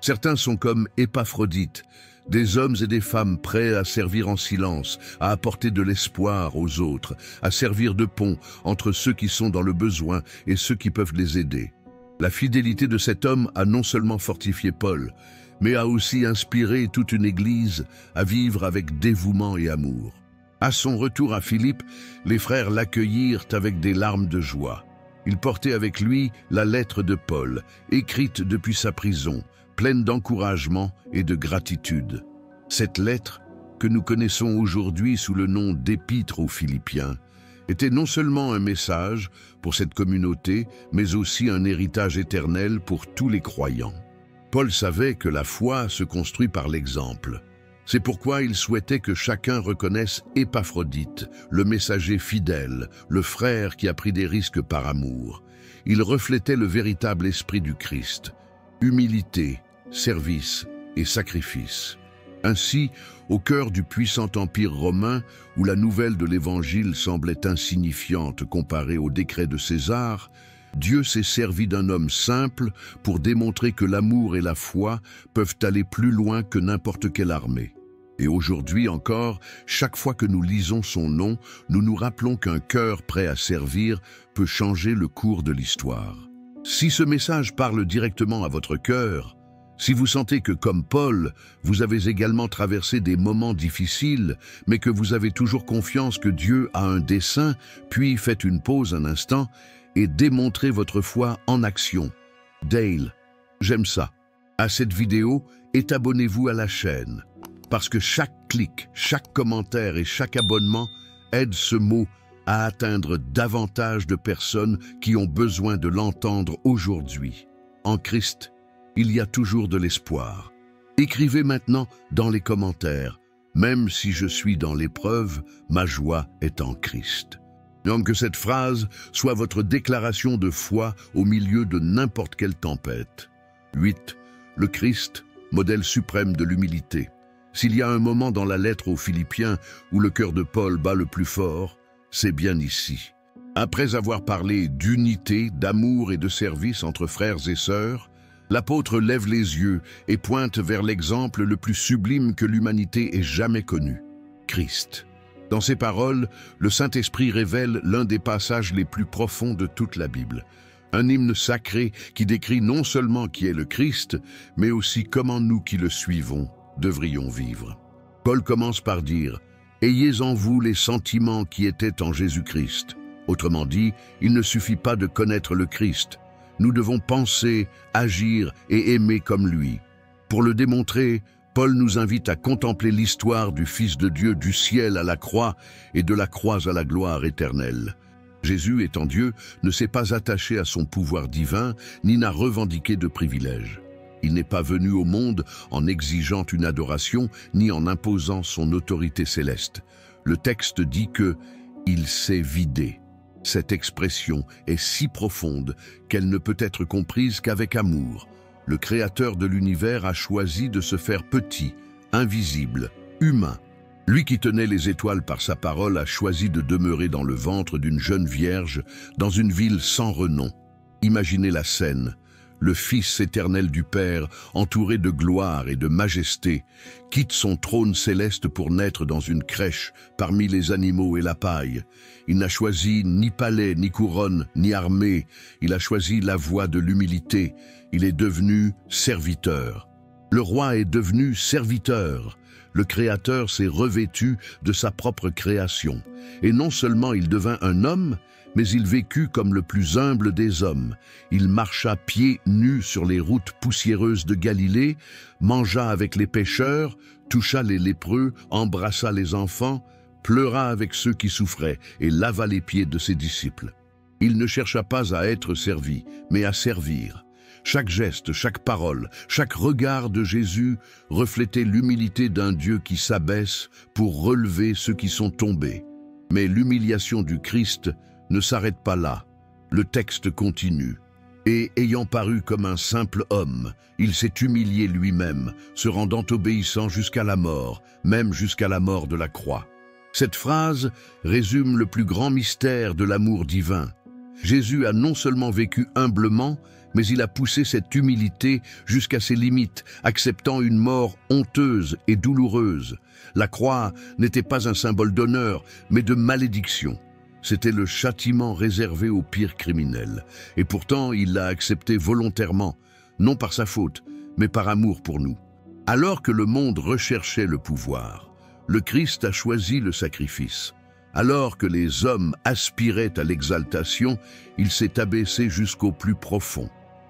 Certains sont comme Épaphrodite, des hommes et des femmes prêts à servir en silence, à apporter de l'espoir aux autres, à servir de pont entre ceux qui sont dans le besoin et ceux qui peuvent les aider. La fidélité de cet homme a non seulement fortifié Paul, mais a aussi inspiré toute une Église à vivre avec dévouement et amour. À son retour à Philippe, les frères l'accueillirent avec des larmes de joie. Il portait avec lui la lettre de Paul, écrite depuis sa prison, pleine d'encouragement et de gratitude. Cette lettre, que nous connaissons aujourd'hui sous le nom d'Épître aux Philippiens, était non seulement un message pour cette communauté, mais aussi un héritage éternel pour tous les croyants. Paul savait que la foi se construit par l'exemple. C'est pourquoi il souhaitait que chacun reconnaisse Épaphrodite, le messager fidèle, le frère qui a pris des risques par amour. Il reflétait le véritable esprit du Christ. Humilité, service et sacrifice. Ainsi, au cœur du puissant empire romain, où la nouvelle de l'Évangile semblait insignifiante comparée au décret de César, Dieu s'est servi d'un homme simple pour démontrer que l'amour et la foi peuvent aller plus loin que n'importe quelle armée. Et aujourd'hui encore, chaque fois que nous lisons son nom, nous nous rappelons qu'un cœur prêt à servir peut changer le cours de l'histoire. Si ce message parle directement à votre cœur, si vous sentez que, comme Paul, vous avez également traversé des moments difficiles, mais que vous avez toujours confiance que Dieu a un dessein, puis faites une pause un instant et démontrez votre foi en action. Dale, j'aime ça. À cette vidéo, abonnez-vous à la chaîne, parce que chaque clic, chaque commentaire et chaque abonnement aide ce mot à atteindre davantage de personnes qui ont besoin de l'entendre aujourd'hui. En Christ, il y a toujours de l'espoir. Écrivez maintenant dans les commentaires, même si je suis dans l'épreuve, ma joie est en Christ. Donc que cette phrase soit votre déclaration de foi au milieu de n'importe quelle tempête. 8. Le Christ, modèle suprême de l'humilité. S'il y a un moment dans la lettre aux Philippiens où le cœur de Paul bat le plus fort, c'est bien ici. Après avoir parlé d'unité, d'amour et de service entre frères et sœurs, l'apôtre lève les yeux et pointe vers l'exemple le plus sublime que l'humanité ait jamais connu, Christ. Dans ces paroles, le Saint-Esprit révèle l'un des passages les plus profonds de toute la Bible. Un hymne sacré qui décrit non seulement qui est le Christ, mais aussi comment nous qui le suivons devrions vivre. Paul commence par dire « Ayez en vous les sentiments qui étaient en Jésus-Christ ». Autrement dit, il ne suffit pas de connaître le Christ. Nous devons penser, agir et aimer comme lui. Pour le démontrer, Paul nous invite à contempler l'histoire du Fils de Dieu du ciel à la croix et de la croix à la gloire éternelle. Jésus, étant Dieu, ne s'est pas attaché à son pouvoir divin, ni n'a revendiqué de privilèges. Il n'est pas venu au monde en exigeant une adoration, ni en imposant son autorité céleste. Le texte dit que « il s'est vidé ». Cette expression est si profonde qu'elle ne peut être comprise qu'avec amour. Le Créateur de l'univers a choisi de se faire petit, invisible, humain. Lui qui tenait les étoiles par sa parole a choisi de demeurer dans le ventre d'une jeune vierge, dans une ville sans renom. Imaginez la scène. Le Fils éternel du Père, entouré de gloire et de majesté, quitte son trône céleste pour naître dans une crèche, parmi les animaux et la paille. Il n'a choisi ni palais, ni couronne, ni armée. Il a choisi la voie de l'humilité. Il est devenu serviteur. Le roi est devenu serviteur. Le Créateur s'est revêtu de sa propre création. Et non seulement il devint un homme, mais il vécut comme le plus humble des hommes. Il marcha pieds nus sur les routes poussiéreuses de Galilée, mangea avec les pécheurs, toucha les lépreux, embrassa les enfants, pleura avec ceux qui souffraient et lava les pieds de ses disciples. Il ne chercha pas à être servi, mais à servir. Chaque geste, chaque parole, chaque regard de Jésus reflétait l'humilité d'un Dieu qui s'abaisse pour relever ceux qui sont tombés. Mais l'humiliation du Christ ne s'arrête pas là. Le texte continue. Et ayant paru comme un simple homme, il s'est humilié lui-même, se rendant obéissant jusqu'à la mort, même jusqu'à la mort de la croix. Cette phrase résume le plus grand mystère de l'amour divin. Jésus a non seulement vécu humblement, mais il a poussé cette humilité jusqu'à ses limites, acceptant une mort honteuse et douloureuse. La croix n'était pas un symbole d'honneur, mais de malédiction. C'était le châtiment réservé aux pires criminels. Et pourtant, il l'a accepté volontairement, non par sa faute, mais par amour pour nous. Alors que le monde recherchait le pouvoir, le Christ a choisi le sacrifice. Alors que les hommes aspiraient à l'exaltation, il s'est abaissé jusqu'au plus profond.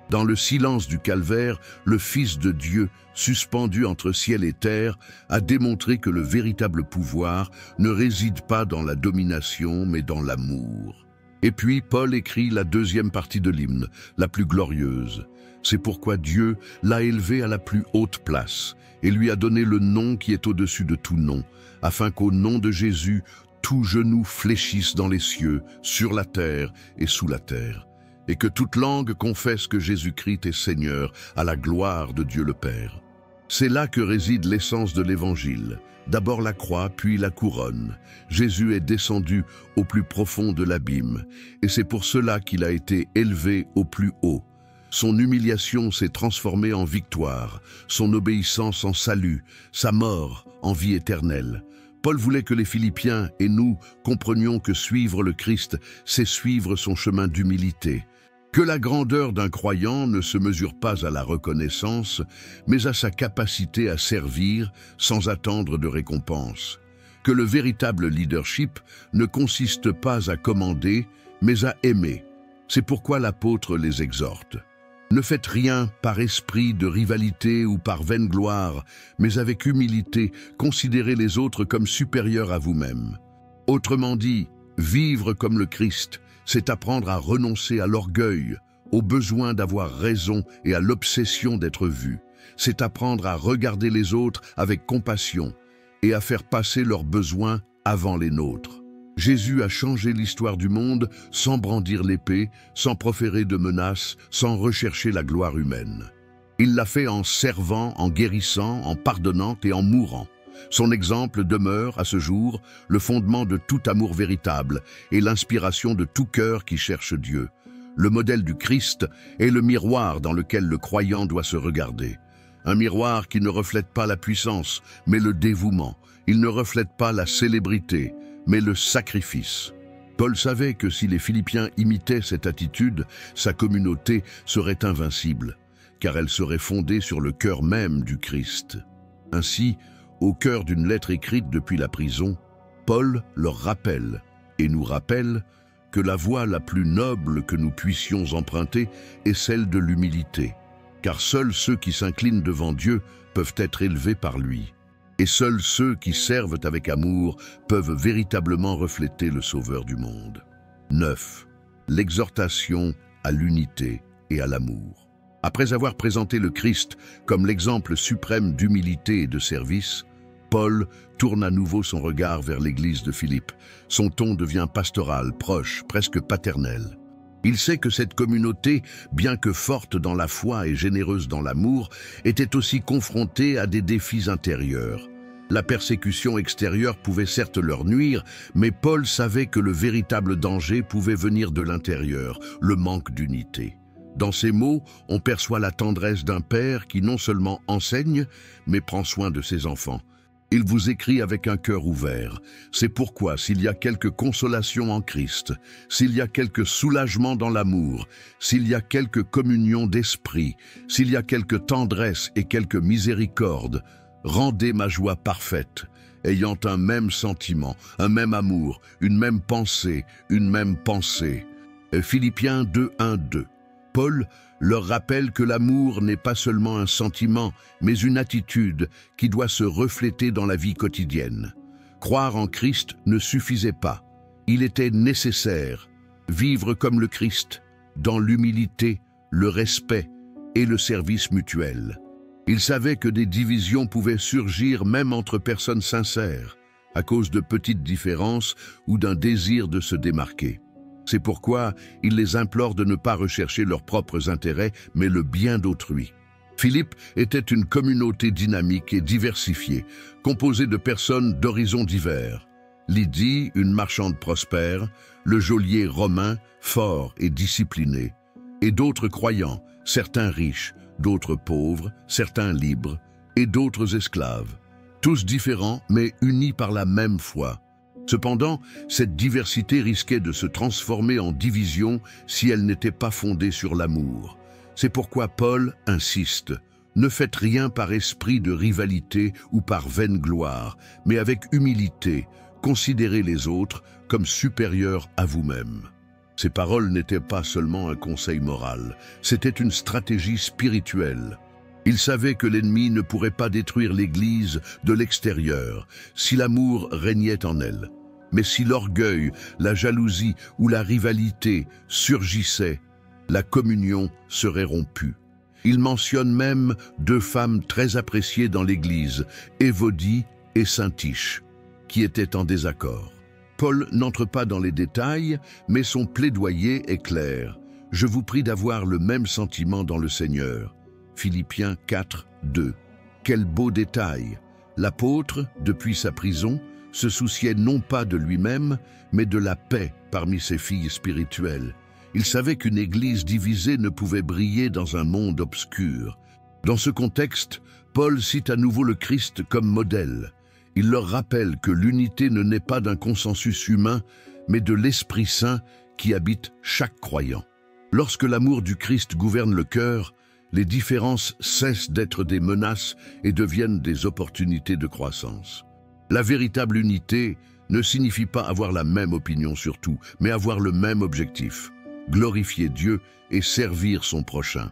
Dans le silence du calvaire, le Fils de Dieu, suspendu entre ciel et terre, a démontré que le véritable pouvoir ne réside pas dans la domination, mais dans l'amour. Et puis, Paul écrit la deuxième partie de l'hymne, la plus glorieuse. C'est pourquoi Dieu l'a élevé à la plus haute place et lui a donné le nom qui est au-dessus de tout nom, afin qu'au nom de Jésus, tout genou fléchisse dans les cieux, sur la terre et sous la terre, et que toute langue confesse que Jésus-Christ est Seigneur, à la gloire de Dieu le Père. C'est là que réside l'essence de l'Évangile. D'abord la croix, puis la couronne. Jésus est descendu au plus profond de l'abîme, et c'est pour cela qu'il a été élevé au plus haut. Son humiliation s'est transformée en victoire, son obéissance en salut, sa mort en vie éternelle. Paul voulait que les Philippiens et nous comprenions que suivre le Christ, c'est suivre son chemin d'humilité. Que la grandeur d'un croyant ne se mesure pas à la reconnaissance, mais à sa capacité à servir sans attendre de récompense. Que le véritable leadership ne consiste pas à commander, mais à aimer. C'est pourquoi l'apôtre les exhorte. Ne faites rien par esprit de rivalité ou par vaine gloire, mais avec humilité, considérez les autres comme supérieurs à vous-même. Autrement dit, vivre comme le Christ, c'est apprendre à renoncer à l'orgueil, au besoin d'avoir raison et à l'obsession d'être vu. C'est apprendre à regarder les autres avec compassion et à faire passer leurs besoins avant les nôtres. Jésus a changé l'histoire du monde sans brandir l'épée, sans proférer de menaces, sans rechercher la gloire humaine. Il l'a fait en servant, en guérissant, en pardonnant et en mourant. Son exemple demeure, à ce jour, le fondement de tout amour véritable et l'inspiration de tout cœur qui cherche Dieu. Le modèle du Christ est le miroir dans lequel le croyant doit se regarder. Un miroir qui ne reflète pas la puissance, mais le dévouement. Il ne reflète pas la célébrité, mais le sacrifice. Paul savait que si les Philippiens imitaient cette attitude, sa communauté serait invincible, car elle serait fondée sur le cœur même du Christ. Ainsi, au cœur d'une lettre écrite depuis la prison, Paul leur rappelle, et nous rappelle, que la voie la plus noble que nous puissions emprunter est celle de l'humilité, car seuls ceux qui s'inclinent devant Dieu peuvent être élevés par lui. Et seuls ceux qui servent avec amour peuvent véritablement refléter le Sauveur du monde. 9. L'exhortation à l'unité et à l'amour. Après avoir présenté le Christ comme l'exemple suprême d'humilité et de service, Paul tourne à nouveau son regard vers l'église de Philippe. Son ton devient pastoral, proche, presque paternel. Il sait que cette communauté, bien que forte dans la foi et généreuse dans l'amour, était aussi confrontée à des défis intérieurs. La persécution extérieure pouvait certes leur nuire, mais Paul savait que le véritable danger pouvait venir de l'intérieur, le manque d'unité. Dans ces mots, on perçoit la tendresse d'un père qui non seulement enseigne, mais prend soin de ses enfants. Il vous écrit avec un cœur ouvert. C'est pourquoi, s'il y a quelque consolation en Christ, s'il y a quelque soulagement dans l'amour, s'il y a quelque communion d'esprit, s'il y a quelque tendresse et quelque miséricorde, rendez ma joie parfaite, ayant un même sentiment, un même amour, une même pensée, une même pensée. Philippiens 2, 1, 2. Paul leur rappelle que l'amour n'est pas seulement un sentiment, mais une attitude qui doit se refléter dans la vie quotidienne. Croire en Christ ne suffisait pas. Il était nécessaire. Vivre comme le Christ, dans l'humilité, le respect et le service mutuel. Il savait que des divisions pouvaient surgir même entre personnes sincères, à cause de petites différences ou d'un désir de se démarquer. C'est pourquoi il les implore de ne pas rechercher leurs propres intérêts, mais le bien d'autrui. Philippe était une communauté dynamique et diversifiée, composée de personnes d'horizons divers. Lydie, une marchande prospère, le geôlier romain, fort et discipliné, et d'autres croyants, certains riches, d'autres pauvres, certains libres, et d'autres esclaves. Tous différents, mais unis par la même foi. Cependant, cette diversité risquait de se transformer en division si elle n'était pas fondée sur l'amour. C'est pourquoi Paul insiste. Ne faites rien par esprit de rivalité ou par vaine gloire, mais avec humilité, considérez les autres comme supérieurs à vous-même. Ces paroles n'étaient pas seulement un conseil moral, c'était une stratégie spirituelle. Il savait que l'ennemi ne pourrait pas détruire l'Église de l'extérieur si l'amour régnait en elle. Mais si l'orgueil, la jalousie ou la rivalité surgissaient, la communion serait rompue. Il mentionne même deux femmes très appréciées dans l'Église, Évodie et Syntyche, qui étaient en désaccord. Paul n'entre pas dans les détails, mais son plaidoyer est clair. « Je vous prie d'avoir le même sentiment dans le Seigneur. » Philippiens 4, 2. Quel beau détail! L'apôtre, depuis sa prison, se souciait non pas de lui-même, mais de la paix parmi ses filles spirituelles. Il savait qu'une église divisée ne pouvait briller dans un monde obscur. Dans ce contexte, Paul cite à nouveau le Christ comme modèle. Il leur rappelle que l'unité ne naît pas d'un consensus humain, mais de l'Esprit Saint qui habite chaque croyant. Lorsque l'amour du Christ gouverne le cœur, les différences cessent d'être des menaces et deviennent des opportunités de croissance. La véritable unité ne signifie pas avoir la même opinion sur tout, mais avoir le même objectif, glorifier Dieu et servir son prochain.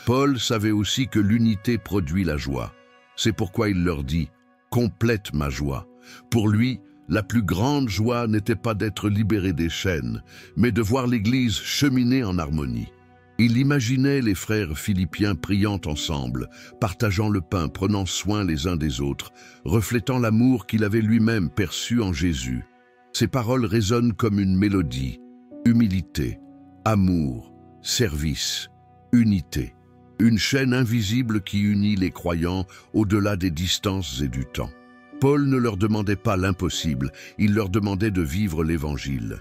Paul savait aussi que l'unité produit la joie. C'est pourquoi il leur dit « Complète ma joie ». Pour lui, la plus grande joie n'était pas d'être libéré des chaînes, mais de voir l'Église cheminer en harmonie. Il imaginait les frères philippiens priant ensemble, partageant le pain, prenant soin les uns des autres, reflétant l'amour qu'il avait lui-même perçu en Jésus. Ces paroles résonnent comme une mélodie. Humilité, amour, service, unité. Une chaîne invisible qui unit les croyants au-delà des distances et du temps. Paul ne leur demandait pas l'impossible, il leur demandait de vivre l'Évangile.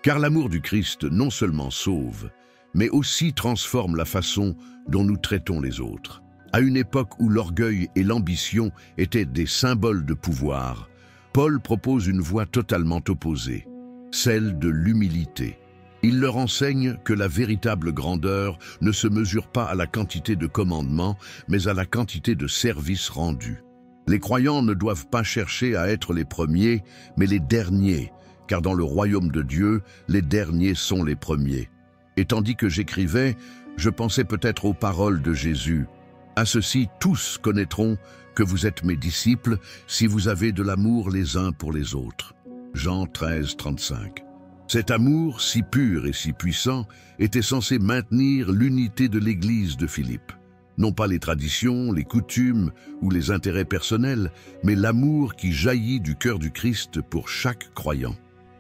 Car l'amour du Christ non seulement sauve, mais aussi transforme la façon dont nous traitons les autres. À une époque où l'orgueil et l'ambition étaient des symboles de pouvoir, Paul propose une voie totalement opposée, celle de l'humilité. Il leur enseigne que la véritable grandeur ne se mesure pas à la quantité de commandements, mais à la quantité de services rendus. Les croyants ne doivent pas chercher à être les premiers, mais les derniers, car dans le royaume de Dieu, les derniers sont les premiers. Et tandis que j'écrivais, je pensais peut-être aux paroles de Jésus. À ceci, tous connaîtront que vous êtes mes disciples si vous avez de l'amour les uns pour les autres. Jean 13, 35. Cet amour, si pur et si puissant, était censé maintenir l'unité de l'Église de Philippe. Non pas les traditions, les coutumes ou les intérêts personnels, mais l'amour qui jaillit du cœur du Christ pour chaque croyant.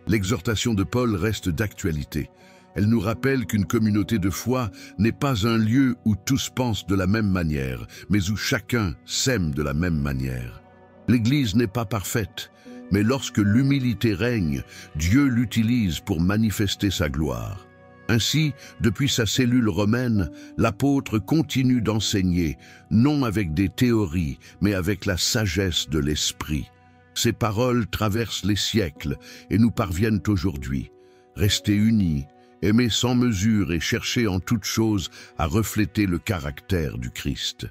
L'exhortation de Paul reste d'actualité. Elle nous rappelle qu'une communauté de foi n'est pas un lieu où tous pensent de la même manière, mais où chacun s'aime de la même manière. L'Église n'est pas parfaite, mais lorsque l'humilité règne, Dieu l'utilise pour manifester sa gloire. Ainsi, depuis sa cellule romaine, l'apôtre continue d'enseigner, non avec des théories, mais avec la sagesse de l'Esprit. Ses paroles traversent les siècles et nous parviennent aujourd'hui. Restez unis, aimez sans mesure et cherchez en toutes choses à refléter le caractère du Christ.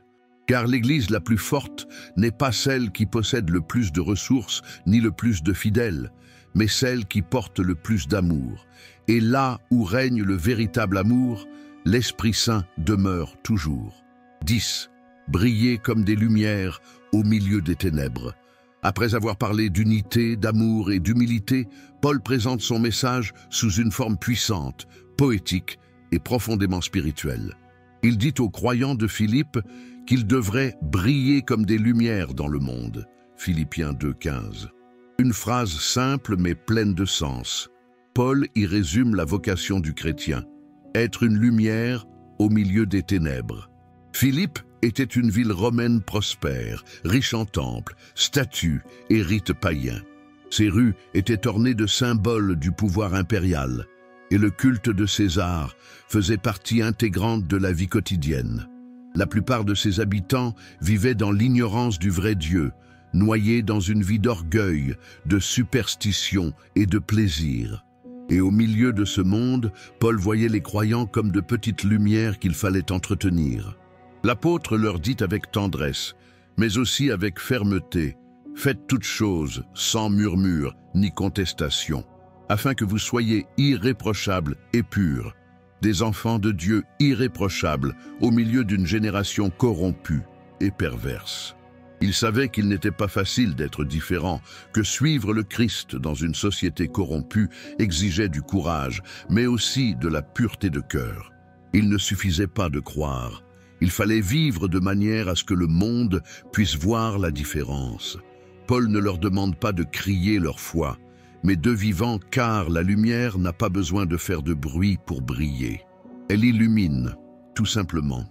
Car l'Église la plus forte n'est pas celle qui possède le plus de ressources ni le plus de fidèles, mais celle qui porte le plus d'amour. Et là où règne le véritable amour, l'Esprit Saint demeure toujours. 10. Brillez comme des lumières au milieu des ténèbres. Après avoir parlé d'unité, d'amour et d'humilité, Paul présente son message sous une forme puissante, poétique et profondément spirituelle. Il dit aux croyants de Philippe qu'ils devraient briller comme des lumières dans le monde. Philippiens 2,15. Une phrase simple mais pleine de sens. Paul y résume la vocation du chrétien, être une lumière au milieu des ténèbres. Philippe était une ville romaine prospère, riche en temples, statues et rites païens. Ses rues étaient ornées de symboles du pouvoir impérial, et le culte de César faisait partie intégrante de la vie quotidienne. La plupart de ses habitants vivaient dans l'ignorance du vrai Dieu, noyés dans une vie d'orgueil, de superstition et de plaisir. Et au milieu de ce monde, Paul voyait les croyants comme de petites lumières qu'il fallait entretenir. L'apôtre leur dit avec tendresse, mais aussi avec fermeté, « Faites toutes choses sans murmure ni contestation, afin que vous soyez irréprochables et purs, des enfants de Dieu irréprochables au milieu d'une génération corrompue et perverse. » Il savait qu'il n'était pas facile d'être différent, que suivre le Christ dans une société corrompue exigeait du courage, mais aussi de la pureté de cœur. Il ne suffisait pas de croire. Il fallait vivre de manière à ce que le monde puisse voir la différence. Paul ne leur demande pas de crier leur foi, mais de vivant, car la lumière n'a pas besoin de faire de bruit pour briller. Elle illumine, tout simplement.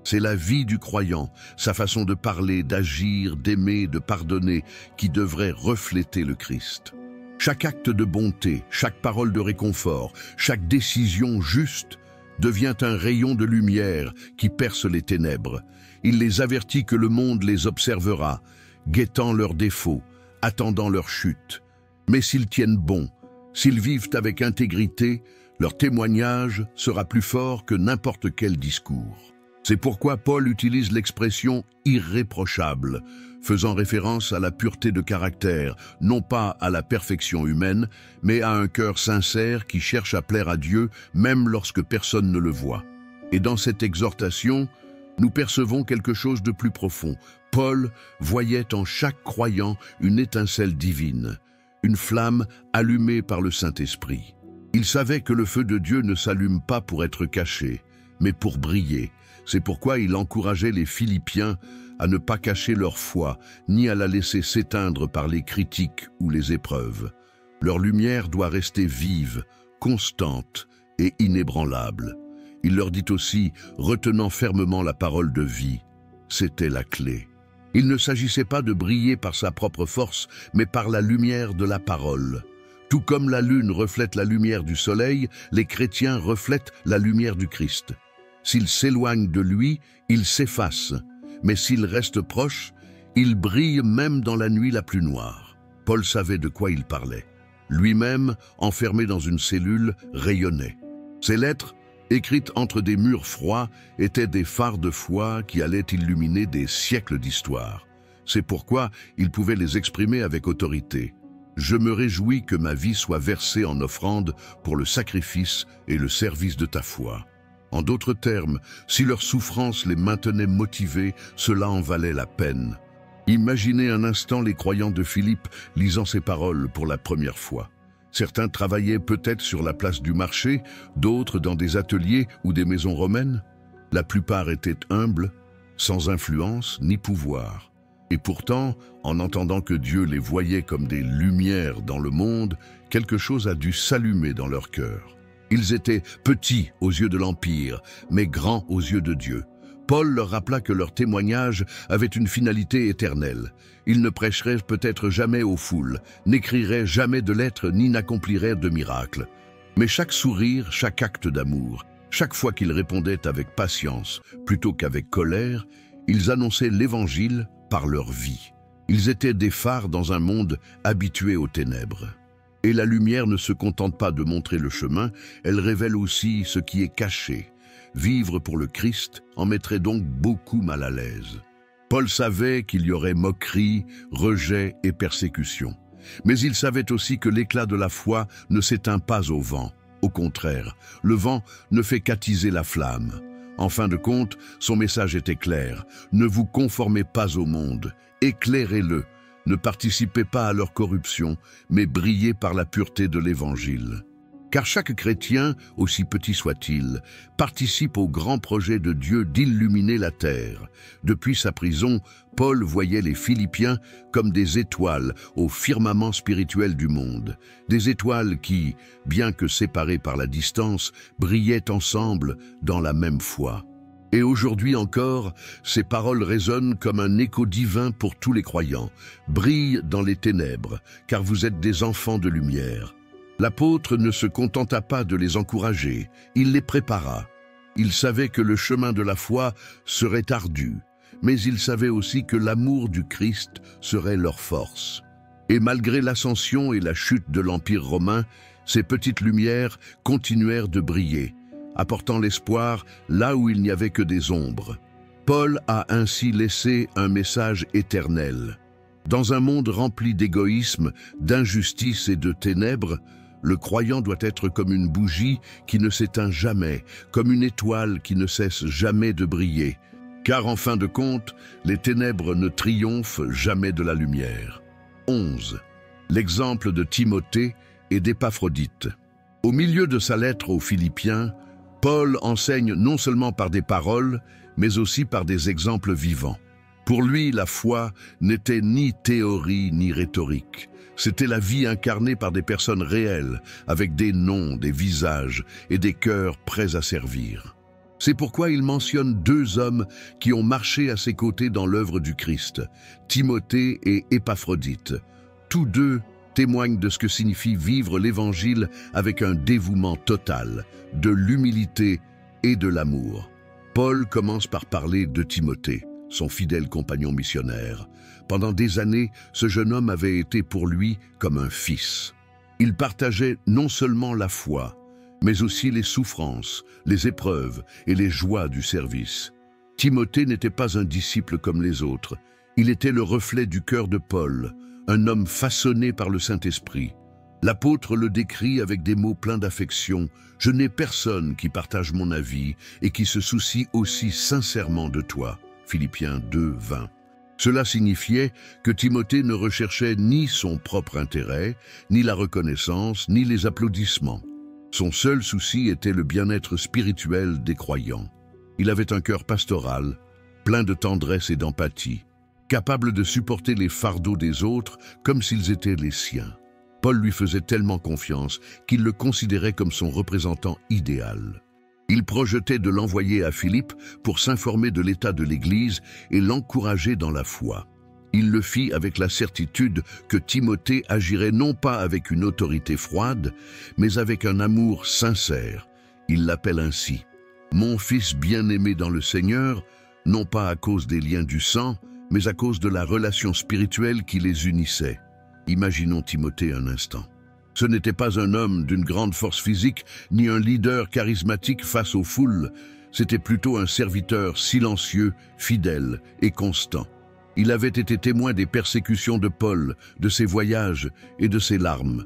C'est la vie du croyant, sa façon de parler, d'agir, d'aimer, de pardonner, qui devrait refléter le Christ. Chaque acte de bonté, chaque parole de réconfort, chaque décision juste devient un rayon de lumière qui perce les ténèbres. Il les avertit que le monde les observera, guettant leurs défauts, attendant leur chute. Mais s'ils tiennent bon, s'ils vivent avec intégrité, leur témoignage sera plus fort que n'importe quel discours. C'est pourquoi Paul utilise l'expression « irréprochable », faisant référence à la pureté de caractère, non pas à la perfection humaine, mais à un cœur sincère qui cherche à plaire à Dieu, même lorsque personne ne le voit. Et dans cette exhortation, nous percevons quelque chose de plus profond. Paul voyait en chaque croyant une étincelle divine, une flamme allumée par le Saint-Esprit. Il savait que le feu de Dieu ne s'allume pas pour être caché, mais pour briller. C'est pourquoi il encourageait les Philippiens à ne pas cacher leur foi, ni à la laisser s'éteindre par les critiques ou les épreuves. Leur lumière doit rester vive, constante et inébranlable. Il leur dit aussi, retenant fermement la parole de vie. C'était la clé. Il ne s'agissait pas de briller par sa propre force, mais par la lumière de la parole. Tout comme la lune reflète la lumière du soleil, les chrétiens reflètent la lumière du Christ. S'ils s'éloignent de lui, ils s'effacent, mais s'ils restent proches, ils brillent même dans la nuit la plus noire. Paul savait de quoi il parlait. Lui-même, enfermé dans une cellule, rayonnait. Ses lettres, écrites entre des murs froids, étaient des phares de foi qui allaient illuminer des siècles d'histoire. C'est pourquoi il pouvait les exprimer avec autorité. « Je me réjouis que ma vie soit versée en offrande pour le sacrifice et le service de ta foi. » En d'autres termes, si leur souffrance les maintenait motivés, cela en valait la peine. Imaginez un instant les croyants de Philippe lisant ces paroles pour la première fois. Certains travaillaient peut-être sur la place du marché, d'autres dans des ateliers ou des maisons romaines. La plupart étaient humbles, sans influence ni pouvoir. Et pourtant, en entendant que Dieu les voyait comme des lumières dans le monde, quelque chose a dû s'allumer dans leur cœur. Ils étaient petits aux yeux de l'Empire, mais grands aux yeux de Dieu. Paul leur rappela que leur témoignage avait une finalité éternelle. Ils ne prêcheraient peut-être jamais aux foules, n'écriraient jamais de lettres ni n'accompliraient de miracles. Mais chaque sourire, chaque acte d'amour, chaque fois qu'ils répondaient avec patience plutôt qu'avec colère, ils annonçaient l'Évangile par leur vie. Ils étaient des phares dans un monde habitué aux ténèbres. Et la lumière ne se contente pas de montrer le chemin, elle révèle aussi ce qui est caché. Vivre pour le Christ en mettrait donc beaucoup mal à l'aise. Paul savait qu'il y aurait moquerie, rejet et persécution. Mais il savait aussi que l'éclat de la foi ne s'éteint pas au vent. Au contraire, le vent ne fait qu'attiser la flamme. En fin de compte, son message était clair. Ne vous conformez pas au monde, éclairez-le. Ne participez pas à leur corruption, mais brillez par la pureté de l'Évangile. Car chaque chrétien, aussi petit soit-il, participe au grand projet de Dieu d'illuminer la terre. Depuis sa prison, Paul voyait les Philippiens comme des étoiles au firmament spirituel du monde. Des étoiles qui, bien que séparées par la distance, brillaient ensemble dans la même foi. Et aujourd'hui encore, ces paroles résonnent comme un écho divin pour tous les croyants. Brille dans les ténèbres, car vous êtes des enfants de lumière. L'apôtre ne se contenta pas de les encourager, il les prépara. Il savait que le chemin de la foi serait ardu, mais il savait aussi que l'amour du Christ serait leur force. Et malgré l'ascension et la chute de l'Empire romain, ces petites lumières continuèrent de briller, apportant l'espoir là où il n'y avait que des ombres. Paul a ainsi laissé un message éternel. Dans un monde rempli d'égoïsme, d'injustice et de ténèbres, le croyant doit être comme une bougie qui ne s'éteint jamais, comme une étoile qui ne cesse jamais de briller. Car en fin de compte, les ténèbres ne triomphent jamais de la lumière. 11. L'exemple de Timothée et d'Épaphrodite. Au milieu de sa lettre aux Philippiens, Paul enseigne non seulement par des paroles, mais aussi par des exemples vivants. Pour lui, la foi n'était ni théorie ni rhétorique. C'était la vie incarnée par des personnes réelles, avec des noms, des visages et des cœurs prêts à servir. C'est pourquoi il mentionne deux hommes qui ont marché à ses côtés dans l'œuvre du Christ, Timothée et Épaphrodite. Tous deux témoignent de ce que signifie vivre l'Évangile avec un dévouement total, de l'humilité et de l'amour. Paul commence par parler de Timothée, son fidèle compagnon missionnaire. Pendant des années, ce jeune homme avait été pour lui comme un fils. Il partageait non seulement la foi, mais aussi les souffrances, les épreuves et les joies du service. Timothée n'était pas un disciple comme les autres. Il était le reflet du cœur de Paul, un homme façonné par le Saint-Esprit. L'apôtre le décrit avec des mots pleins d'affection. « Je n'ai personne qui partage mon avis et qui se soucie aussi sincèrement de toi. » Philippiens 2, 20. Cela signifiait que Timothée ne recherchait ni son propre intérêt, ni la reconnaissance, ni les applaudissements. Son seul souci était le bien-être spirituel des croyants. Il avait un cœur pastoral, plein de tendresse et d'empathie, capable de supporter les fardeaux des autres comme s'ils étaient les siens. Paul lui faisait tellement confiance qu'il le considérait comme son représentant idéal. Il projetait de l'envoyer à Philippe pour s'informer de l'état de l'Église et l'encourager dans la foi. Il le fit avec la certitude que Timothée agirait non pas avec une autorité froide, mais avec un amour sincère. Il l'appelle ainsi « Mon fils bien-aimé dans le Seigneur », non pas à cause des liens du sang, mais à cause de la relation spirituelle qui les unissait. Imaginons Timothée un instant. Ce n'était pas un homme d'une grande force physique, ni un leader charismatique face aux foules. C'était plutôt un serviteur silencieux, fidèle et constant. Il avait été témoin des persécutions de Paul, de ses voyages et de ses larmes.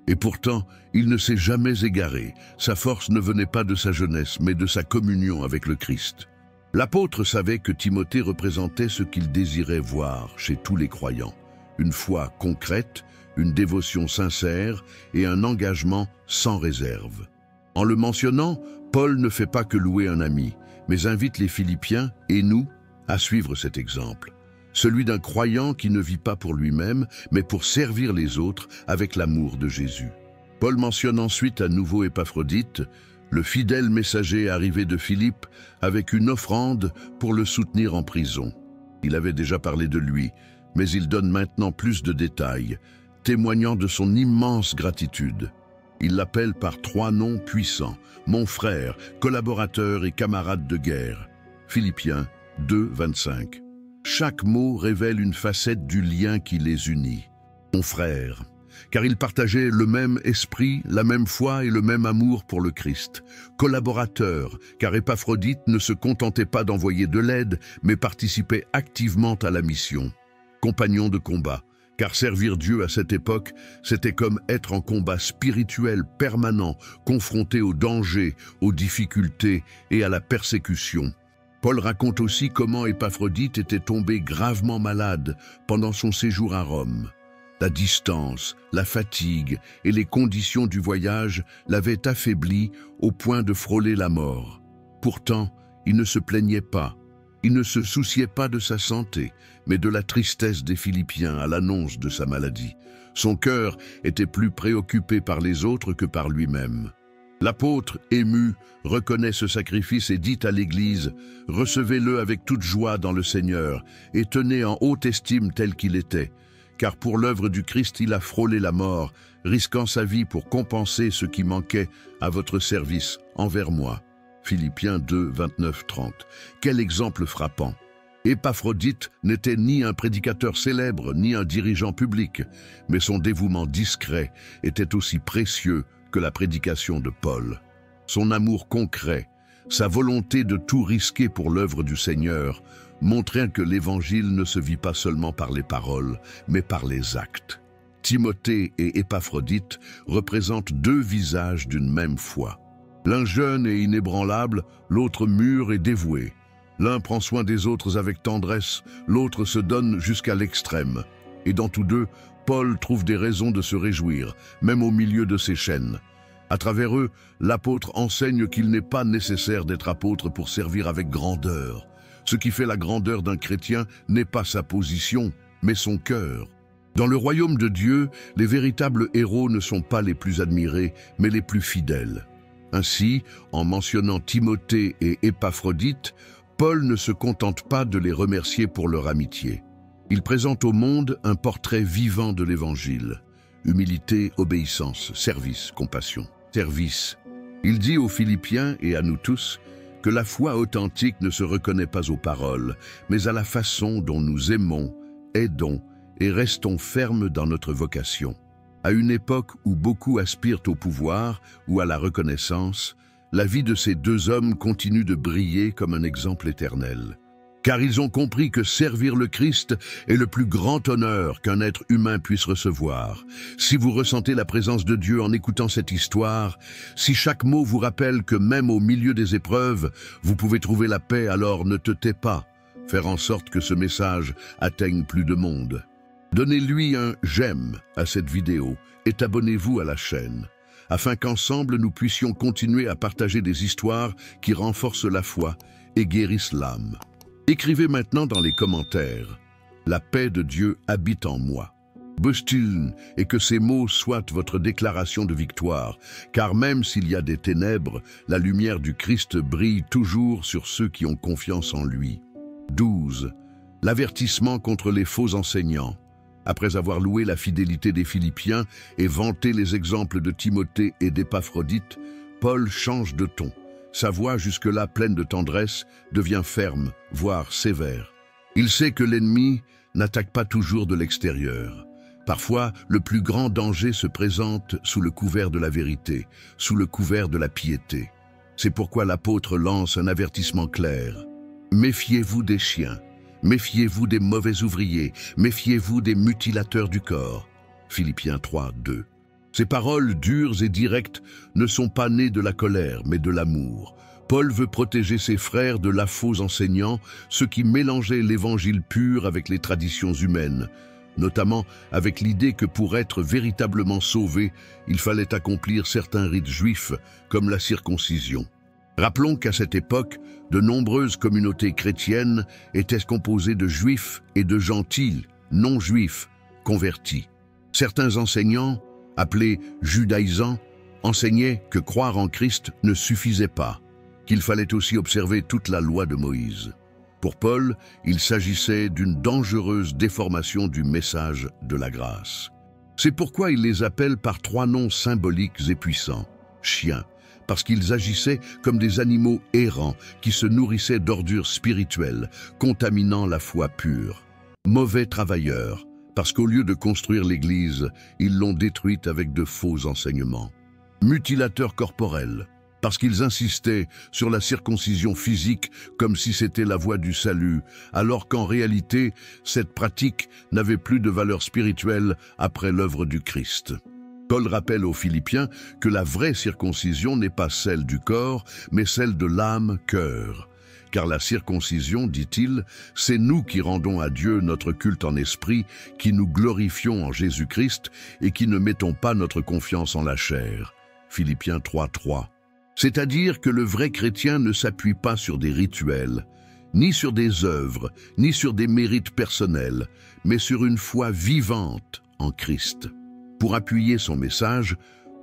Et pourtant, il ne s'est jamais égaré. Sa force ne venait pas de sa jeunesse, mais de sa communion avec le Christ. L'apôtre savait que Timothée représentait ce qu'il désirait voir chez tous les croyants. Une foi concrète, une dévotion sincère et un engagement sans réserve. En le mentionnant, Paul ne fait pas que louer un ami, mais invite les Philippiens et nous à suivre cet exemple. Celui d'un croyant qui ne vit pas pour lui-même, mais pour servir les autres avec l'amour de Jésus. Paul mentionne ensuite à nouveau Épaphrodite, le fidèle messager arrivé de Philippe, avec une offrande pour le soutenir en prison. Il avait déjà parlé de lui, mais il donne maintenant plus de détails, témoignant de son immense gratitude. Il l'appelle par 3 noms puissants, mon frère, collaborateur et camarade de guerre. Philippiens 2, 25. Chaque mot révèle une facette du lien qui les unit. Mon frère, car ils partageaient le même esprit, la même foi et le même amour pour le Christ. Collaborateur, car Épaphrodite ne se contentait pas d'envoyer de l'aide, mais participait activement à la mission. Compagnon de combat, car servir Dieu à cette époque, c'était comme être en combat spirituel permanent, confronté aux dangers, aux difficultés et à la persécution. Paul raconte aussi comment Épaphrodite était tombé gravement malade pendant son séjour à Rome. La distance, la fatigue et les conditions du voyage l'avaient affaibli au point de frôler la mort. Pourtant, il ne se plaignait pas. Il ne se souciait pas de sa santé, mais de la tristesse des Philippiens à l'annonce de sa maladie. Son cœur était plus préoccupé par les autres que par lui-même. L'apôtre, ému, reconnaît ce sacrifice et dit à l'Église « Recevez-le avec toute joie dans le Seigneur et tenez en haute estime tel qu'il était, car pour l'œuvre du Christ il a frôlé la mort, risquant sa vie pour compenser ce qui manquait à votre service envers moi. » Philippiens 2, 29-30. Quel exemple frappant! Épaphrodite n'était ni un prédicateur célèbre, ni un dirigeant public, mais son dévouement discret était aussi précieux que la prédication de Paul. Son amour concret, sa volonté de tout risquer pour l'œuvre du Seigneur, montraient que l'Évangile ne se vit pas seulement par les paroles, mais par les actes. Timothée et Épaphrodite représentent 2 visages d'une même foi. L'un jeune et inébranlable, l'autre mûr et dévoué. L'un prend soin des autres avec tendresse, l'autre se donne jusqu'à l'extrême. Et dans tous 2, Paul trouve des raisons de se réjouir, même au milieu de ses chaînes. À travers eux, l'apôtre enseigne qu'il n'est pas nécessaire d'être apôtre pour servir avec grandeur. Ce qui fait la grandeur d'un chrétien n'est pas sa position, mais son cœur. Dans le royaume de Dieu, les véritables héros ne sont pas les plus admirés, mais les plus fidèles. Ainsi, en mentionnant Timothée et Épaphrodite, Paul ne se contente pas de les remercier pour leur amitié. Il présente au monde un portrait vivant de l'Évangile. Humilité, obéissance, service, compassion. Service. Il dit aux Philippiens et à nous tous que la foi authentique ne se reconnaît pas aux paroles, mais à la façon dont nous aimons, aidons et restons fermes dans notre vocation. À une époque où beaucoup aspirent au pouvoir ou à la reconnaissance, la vie de ces 2 hommes continue de briller comme un exemple éternel. Car ils ont compris que servir le Christ est le plus grand honneur qu'un être humain puisse recevoir. Si vous ressentez la présence de Dieu en écoutant cette histoire, si chaque mot vous rappelle que même au milieu des épreuves, vous pouvez trouver la paix, alors ne te tais pas. Faire en sorte que ce message atteigne plus de monde. Donnez-lui un « j'aime » à cette vidéo et abonnez-vous à la chaîne, afin qu'ensemble nous puissions continuer à partager des histoires qui renforcent la foi et guérissent l'âme. Écrivez maintenant dans les commentaires « La paix de Dieu habite en moi ». Bustiln, et que ces mots soient votre déclaration de victoire, car même s'il y a des ténèbres, la lumière du Christ brille toujours sur ceux qui ont confiance en lui. 12. L'avertissement contre les faux enseignants. Après avoir loué la fidélité des Philippiens et vanté les exemples de Timothée et d'Épaphrodite, Paul change de ton. Sa voix, jusque-là pleine de tendresse, devient ferme, voire sévère. Il sait que l'ennemi n'attaque pas toujours de l'extérieur. Parfois, le plus grand danger se présente sous le couvert de la vérité, sous le couvert de la piété. C'est pourquoi l'apôtre lance un avertissement clair. Méfiez-vous des chiens, méfiez-vous des mauvais ouvriers, méfiez-vous des mutilateurs du corps. Philippiens 3, 2. Ces paroles dures et directes ne sont pas nées de la colère, mais de l'amour. Paul veut protéger ses frères de faux enseignants, ceux qui mélangeaient l'évangile pur avec les traditions humaines. notamment avec l'idée que pour être véritablement sauvé, il fallait accomplir certains rites juifs, comme la circoncision. Rappelons qu'à cette époque, de nombreuses communautés chrétiennes étaient composées de juifs et de gentils, non-juifs, convertis. Certains enseignants, appelés judaïsants, enseignaient que croire en Christ ne suffisait pas, qu'il fallait aussi observer toute la loi de Moïse. Pour Paul, il s'agissait d'une dangereuse déformation du message de la grâce. C'est pourquoi il les appelle par 3 noms symboliques et puissants. Chiens, parce qu'ils agissaient comme des animaux errants qui se nourrissaient d'ordures spirituelles, contaminant la foi pure. Mauvais travailleurs, parce qu'au lieu de construire l'Église, ils l'ont détruite avec de faux enseignements. Mutilateurs corporels, parce qu'ils insistaient sur la circoncision physique comme si c'était la voie du salut, alors qu'en réalité, cette pratique n'avait plus de valeur spirituelle après l'œuvre du Christ. Paul rappelle aux Philippiens que la vraie circoncision n'est pas celle du corps, mais celle de l'âme-cœur. Car la circoncision, dit-il, c'est nous qui rendons à Dieu notre culte en esprit, qui nous glorifions en Jésus-Christ et qui ne mettons pas notre confiance en la chair. Philippiens 3:3. C'est-à-dire que le vrai chrétien ne s'appuie pas sur des rituels, ni sur des œuvres, ni sur des mérites personnels, mais sur une foi vivante en Christ. Pour appuyer son message,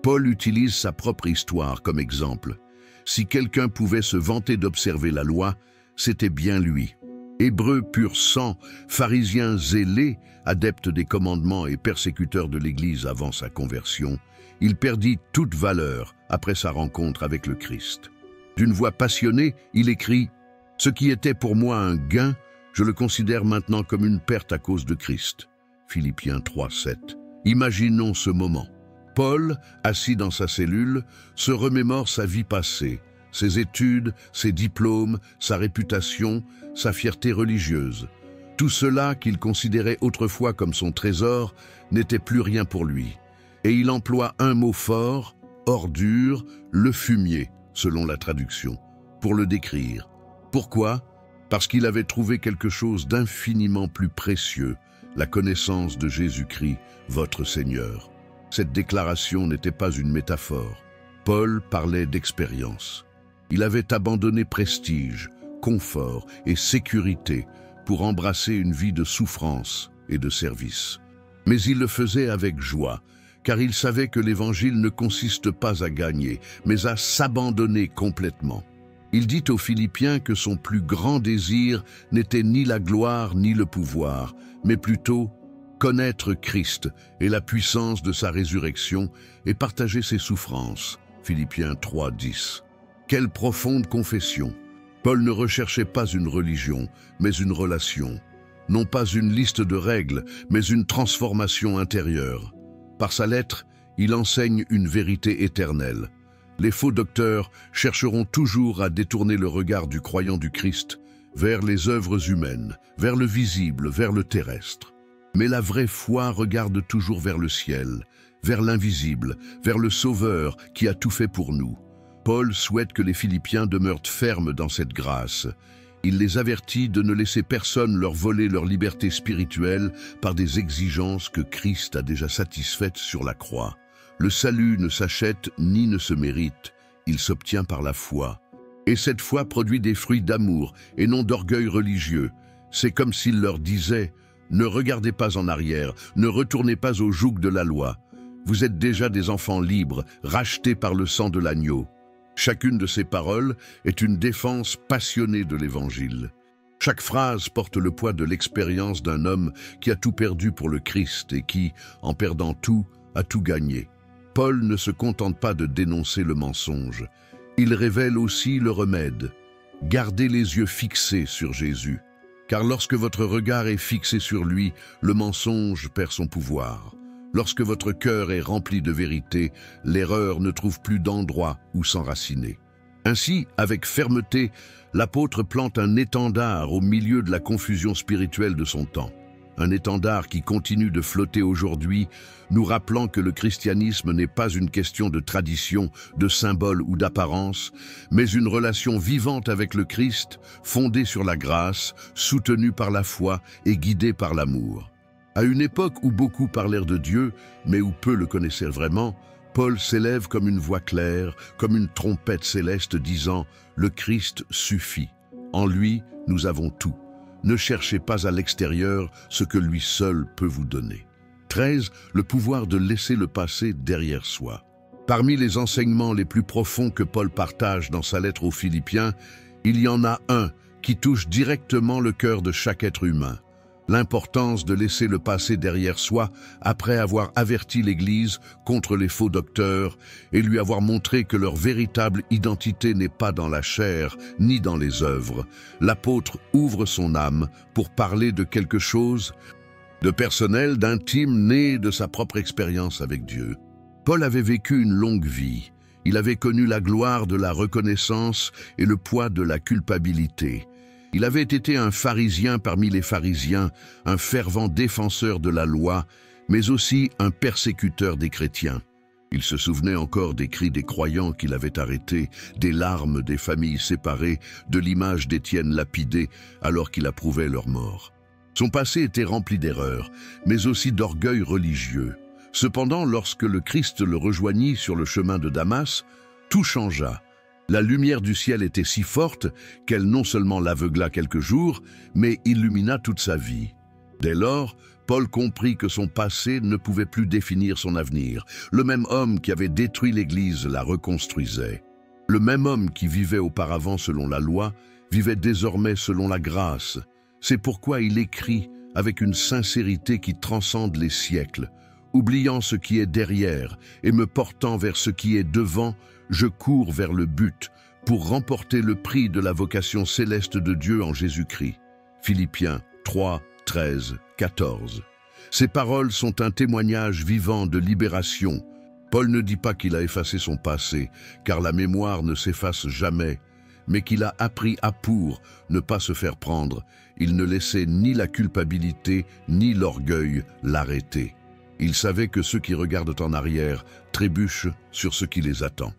Paul utilise sa propre histoire comme exemple. Si quelqu'un pouvait se vanter d'observer la loi, c'était bien lui. Hébreu pur sang, pharisien zélé, adepte des commandements et persécuteur de l'Église avant sa conversion, il perdit toute valeur après sa rencontre avec le Christ. D'une voix passionnée, il écrit « Ce qui était pour moi un gain, je le considère maintenant comme une perte à cause de Christ. » Philippiens 3:7. Imaginons ce moment. Paul, assis dans sa cellule, se remémore sa vie passée, ses études, ses diplômes, sa réputation, sa fierté religieuse. Tout cela qu'il considérait autrefois comme son trésor n'était plus rien pour lui. Et il emploie un mot fort, ordure, le fumier, selon la traduction, pour le décrire. Pourquoi? Parce qu'il avait trouvé quelque chose d'infiniment plus précieux, la connaissance de Jésus-Christ, votre Seigneur. Cette déclaration n'était pas une métaphore. Paul parlait d'expérience. Il avait abandonné prestige, confort et sécurité pour embrasser une vie de souffrance et de service. Mais il le faisait avec joie, car il savait que l'Évangile ne consiste pas à gagner, mais à s'abandonner complètement. Il dit aux Philippiens que son plus grand désir n'était ni la gloire ni le pouvoir, mais plutôt connaître Christ et la puissance de sa résurrection et partager ses souffrances. Philippiens 3:10. Quelle profonde confession! Paul ne recherchait pas une religion, mais une relation. Non pas une liste de règles, mais une transformation intérieure. Par sa lettre, il enseigne une vérité éternelle. Les faux docteurs chercheront toujours à détourner le regard du croyant du Christ vers les œuvres humaines, vers le visible, vers le terrestre. Mais la vraie foi regarde toujours vers le ciel, vers l'invisible, vers le Sauveur qui a tout fait pour nous. Paul souhaite que les Philippiens demeurent fermes dans cette grâce. Il les avertit de ne laisser personne leur voler leur liberté spirituelle par des exigences que Christ a déjà satisfaites sur la croix. Le salut ne s'achète ni ne se mérite, il s'obtient par la foi. Et cette foi produit des fruits d'amour et non d'orgueil religieux. C'est comme s'il leur disait « Ne regardez pas en arrière, ne retournez pas au joug de la loi. Vous êtes déjà des enfants libres, rachetés par le sang de l'agneau. » Chacune de ces paroles est une défense passionnée de l'Évangile. Chaque phrase porte le poids de l'expérience d'un homme qui a tout perdu pour le Christ et qui, en perdant tout, a tout gagné. Paul ne se contente pas de dénoncer le mensonge. Il révèle aussi le remède. Gardez les yeux fixés sur Jésus. Car lorsque votre regard est fixé sur lui, le mensonge perd son pouvoir. Lorsque votre cœur est rempli de vérité, l'erreur ne trouve plus d'endroit où s'enraciner. Ainsi, avec fermeté, l'apôtre plante un étendard au milieu de la confusion spirituelle de son temps. Un étendard qui continue de flotter aujourd'hui, nous rappelant que le christianisme n'est pas une question de tradition, de symbole ou d'apparence, mais une relation vivante avec le Christ, fondée sur la grâce, soutenue par la foi et guidée par l'amour. À une époque où beaucoup parlèrent de Dieu, mais où peu le connaissaient vraiment, Paul s'élève comme une voix claire, comme une trompette céleste disant « Le Christ suffit. En lui, nous avons tout. Ne cherchez pas à l'extérieur ce que lui seul peut vous donner. » 13. Le pouvoir de laisser le passé derrière soi. Parmi les enseignements les plus profonds que Paul partage dans sa lettre aux Philippiens, il y en a un qui touche directement le cœur de chaque être humain. L'importance de laisser le passé derrière soi après avoir averti l'Église contre les faux docteurs et lui avoir montré que leur véritable identité n'est pas dans la chair ni dans les œuvres. L'apôtre ouvre son âme pour parler de quelque chose de personnel, d'intime, né de sa propre expérience avec Dieu. Paul avait vécu une longue vie. Il avait connu la gloire de la reconnaissance et le poids de la culpabilité. Il avait été un pharisien parmi les pharisiens, un fervent défenseur de la loi, mais aussi un persécuteur des chrétiens. Il se souvenait encore des cris des croyants qu'il avait arrêtés, des larmes des familles séparées, de l'image d'Étienne lapidé alors qu'il approuvait leur mort. Son passé était rempli d'erreurs, mais aussi d'orgueil religieux. Cependant, lorsque le Christ le rejoignit sur le chemin de Damas, tout changea. La lumière du ciel était si forte qu'elle non seulement l'aveugla quelques jours, mais illumina toute sa vie. Dès lors, Paul comprit que son passé ne pouvait plus définir son avenir. Le même homme qui avait détruit l'Église la reconstruisait. Le même homme qui vivait auparavant selon la loi, vivait désormais selon la grâce. C'est pourquoi il écrit avec une sincérité qui transcende les siècles. Oubliant ce qui est derrière et me portant vers ce qui est devant, je cours vers le but pour remporter le prix de la vocation céleste de Dieu en Jésus-Christ. Philippiens 3, 13, 14. Ces paroles sont un témoignage vivant de libération. Paul ne dit pas qu'il a effacé son passé, car la mémoire ne s'efface jamais, mais qu'il a appris à pour ne pas se faire prendre. Il ne laissait ni la culpabilité ni l'orgueil l'arrêter. Il savait que ceux qui regardent en arrière trébuchent sur ce qui les attend.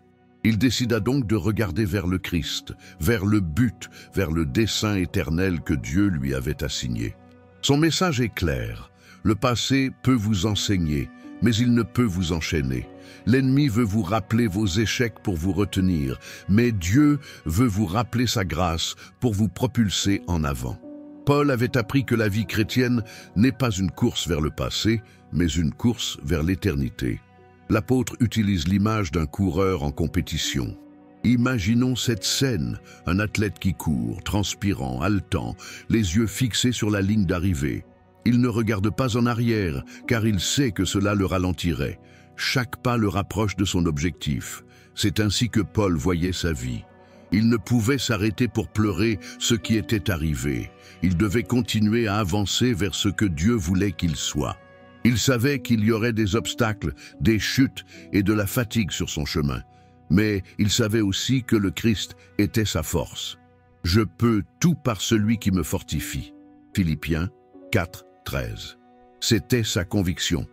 Il décida donc de regarder vers le Christ, vers le but, vers le dessein éternel que Dieu lui avait assigné. Son message est clair. Le passé peut vous enseigner, mais il ne peut vous enchaîner. L'ennemi veut vous rappeler vos échecs pour vous retenir, mais Dieu veut vous rappeler sa grâce pour vous propulser en avant. Paul avait appris que la vie chrétienne n'est pas une course vers le passé, mais une course vers l'éternité. L'apôtre utilise l'image d'un coureur en compétition. Imaginons cette scène, un athlète qui court, transpirant, haletant, les yeux fixés sur la ligne d'arrivée. Il ne regarde pas en arrière, car il sait que cela le ralentirait. Chaque pas le rapproche de son objectif. C'est ainsi que Paul voyait sa vie. Il ne pouvait s'arrêter pour pleurer ce qui était arrivé. Il devait continuer à avancer vers ce que Dieu voulait qu'il soit. Il savait qu'il y aurait des obstacles, des chutes et de la fatigue sur son chemin. Mais il savait aussi que le Christ était sa force. « Je peux tout par celui qui me fortifie » Philippiens 4, 13. C'était sa conviction.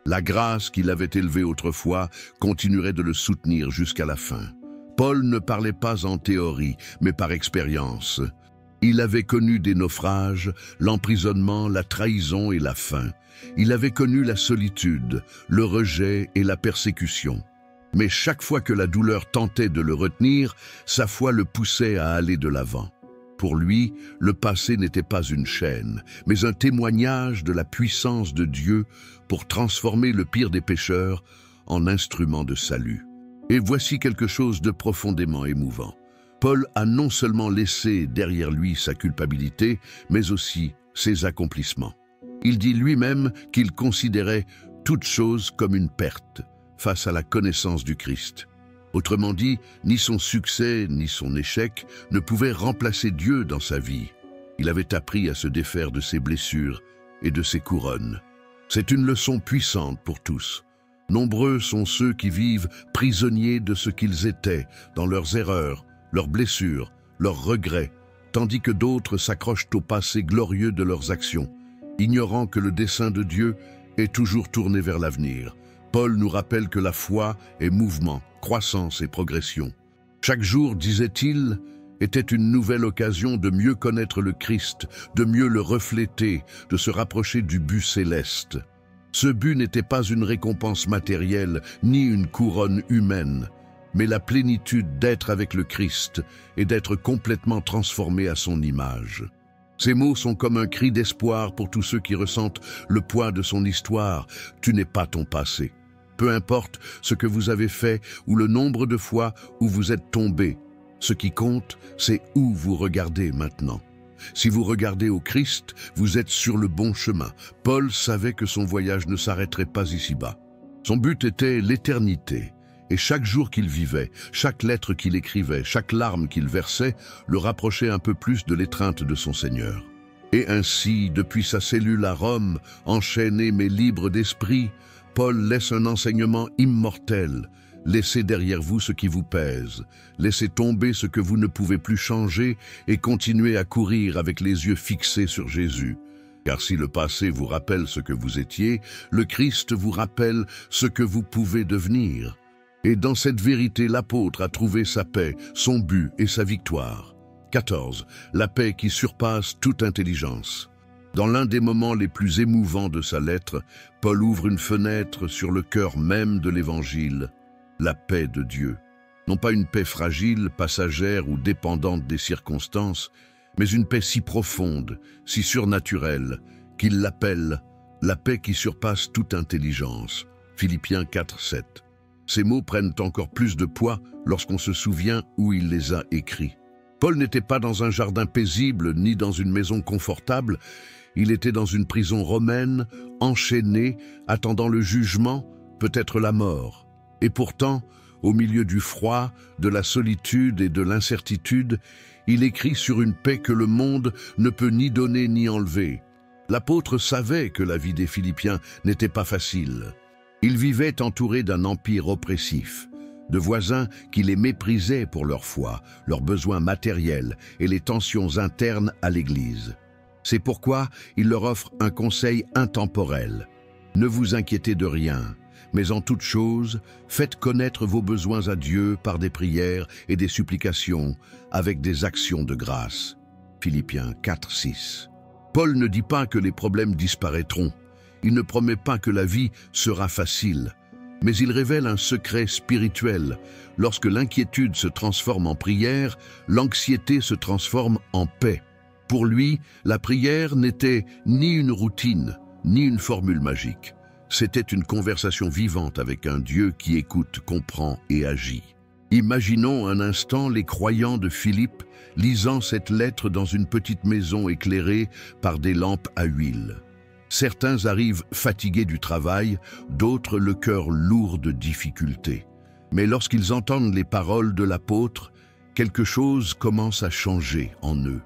La grâce qu'il avait élevée autrefois continuerait de le soutenir jusqu'à la fin. Paul ne parlait pas en théorie, mais par expérience. Il avait connu des naufrages, l'emprisonnement, la trahison et la faim. Il avait connu la solitude, le rejet et la persécution. Mais chaque fois que la douleur tentait de le retenir, sa foi le poussait à aller de l'avant. Pour lui, le passé n'était pas une chaîne, mais un témoignage de la puissance de Dieu pour transformer le pire des pécheurs en instrument de salut. Et voici quelque chose de profondément émouvant. Paul a non seulement laissé derrière lui sa culpabilité, mais aussi ses accomplissements. Il dit lui-même qu'il considérait toute chose comme une perte face à la connaissance du Christ. Autrement dit, ni son succès ni son échec ne pouvaient remplacer Dieu dans sa vie. Il avait appris à se défaire de ses blessures et de ses couronnes. C'est une leçon puissante pour tous. Nombreux sont ceux qui vivent prisonniers de ce qu'ils étaient, dans leurs erreurs, leurs blessures, leurs regrets, tandis que d'autres s'accrochent au passé glorieux de leurs actions, ignorant que le dessein de Dieu est toujours tourné vers l'avenir. Paul nous rappelle que la foi est mouvement, croissance et progression. Chaque jour, disait-il, était une nouvelle occasion de mieux connaître le Christ, de mieux le refléter, de se rapprocher du but céleste. Ce but n'était pas une récompense matérielle, ni une couronne humaine, mais la plénitude d'être avec le Christ et d'être complètement transformé à son image. Ces mots sont comme un cri d'espoir pour tous ceux qui ressentent le poids de son histoire. Tu n'es pas ton passé. Peu importe ce que vous avez fait ou le nombre de fois où vous êtes tombé, ce qui compte, c'est où vous regardez maintenant. Si vous regardez au Christ, vous êtes sur le bon chemin. Paul savait que son voyage ne s'arrêterait pas ici-bas. Son but était l'éternité. Et chaque jour qu'il vivait, chaque lettre qu'il écrivait, chaque larme qu'il versait, le rapprochait un peu plus de l'étreinte de son Seigneur. Et ainsi, depuis sa cellule à Rome, enchaîné mais libre d'esprit, Paul laisse un enseignement immortel. Laissez derrière vous ce qui vous pèse, laissez tomber ce que vous ne pouvez plus changer et continuez à courir avec les yeux fixés sur Jésus. Car si le passé vous rappelle ce que vous étiez, le Christ vous rappelle ce que vous pouvez devenir. Et dans cette vérité, l'apôtre a trouvé sa paix, son but et sa victoire. 14. La paix qui surpasse toute intelligence. Dans l'un des moments les plus émouvants de sa lettre, Paul ouvre une fenêtre sur le cœur même de l'Évangile, la paix de Dieu. Non pas une paix fragile, passagère ou dépendante des circonstances, mais une paix si profonde, si surnaturelle, qu'il l'appelle la paix qui surpasse toute intelligence. Philippiens 4:7. Ces mots prennent encore plus de poids lorsqu'on se souvient où il les a écrits. Paul n'était pas dans un jardin paisible ni dans une maison confortable, il était dans une prison romaine, enchaîné, attendant le jugement, peut-être la mort. Et pourtant, au milieu du froid, de la solitude et de l'incertitude, il écrit sur une paix que le monde ne peut ni donner ni enlever. L'apôtre savait que la vie des Philippiens n'était pas facile. Ils vivaient entourés d'un empire oppressif, de voisins qui les méprisaient pour leur foi, leurs besoins matériels et les tensions internes à l'Église. C'est pourquoi il leur offre un conseil intemporel. Ne vous inquiétez de rien, mais en toute chose, faites connaître vos besoins à Dieu par des prières et des supplications, avec des actions de grâce. Philippiens 4:6. Paul ne dit pas que les problèmes disparaîtront. Il ne promet pas que la vie sera facile, mais il révèle un secret spirituel. Lorsque l'inquiétude se transforme en prière, l'anxiété se transforme en paix. Pour lui, la prière n'était ni une routine, ni une formule magique. C'était une conversation vivante avec un Dieu qui écoute, comprend et agit. Imaginons un instant les croyants de Philippe lisant cette lettre dans une petite maison éclairée par des lampes à huile. Certains arrivent fatigués du travail, d'autres le cœur lourd de difficultés. Mais lorsqu'ils entendent les paroles de l'apôtre, quelque chose commence à changer en eux.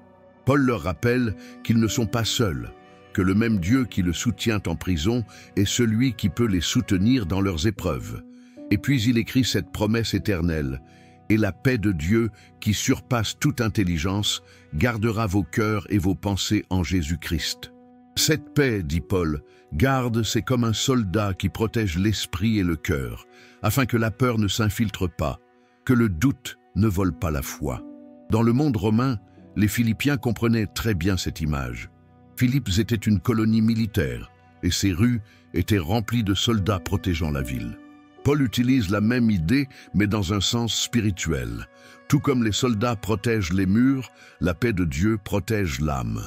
Paul leur rappelle qu'ils ne sont pas seuls, que le même Dieu qui le soutient en prison est celui qui peut les soutenir dans leurs épreuves. Et puis il écrit cette promesse éternelle: « Et la paix de Dieu, qui surpasse toute intelligence, gardera vos cœurs et vos pensées en Jésus-Christ. » Cette paix, dit Paul, garde, c'est comme un soldat qui protège l'esprit et le cœur, afin que la peur ne s'infiltre pas, que le doute ne vole pas la foi. Dans le monde romain, les Philippiens comprenaient très bien cette image. Philippe était une colonie militaire, et ses rues étaient remplies de soldats protégeant la ville. Paul utilise la même idée, mais dans un sens spirituel. Tout comme les soldats protègent les murs, la paix de Dieu protège l'âme.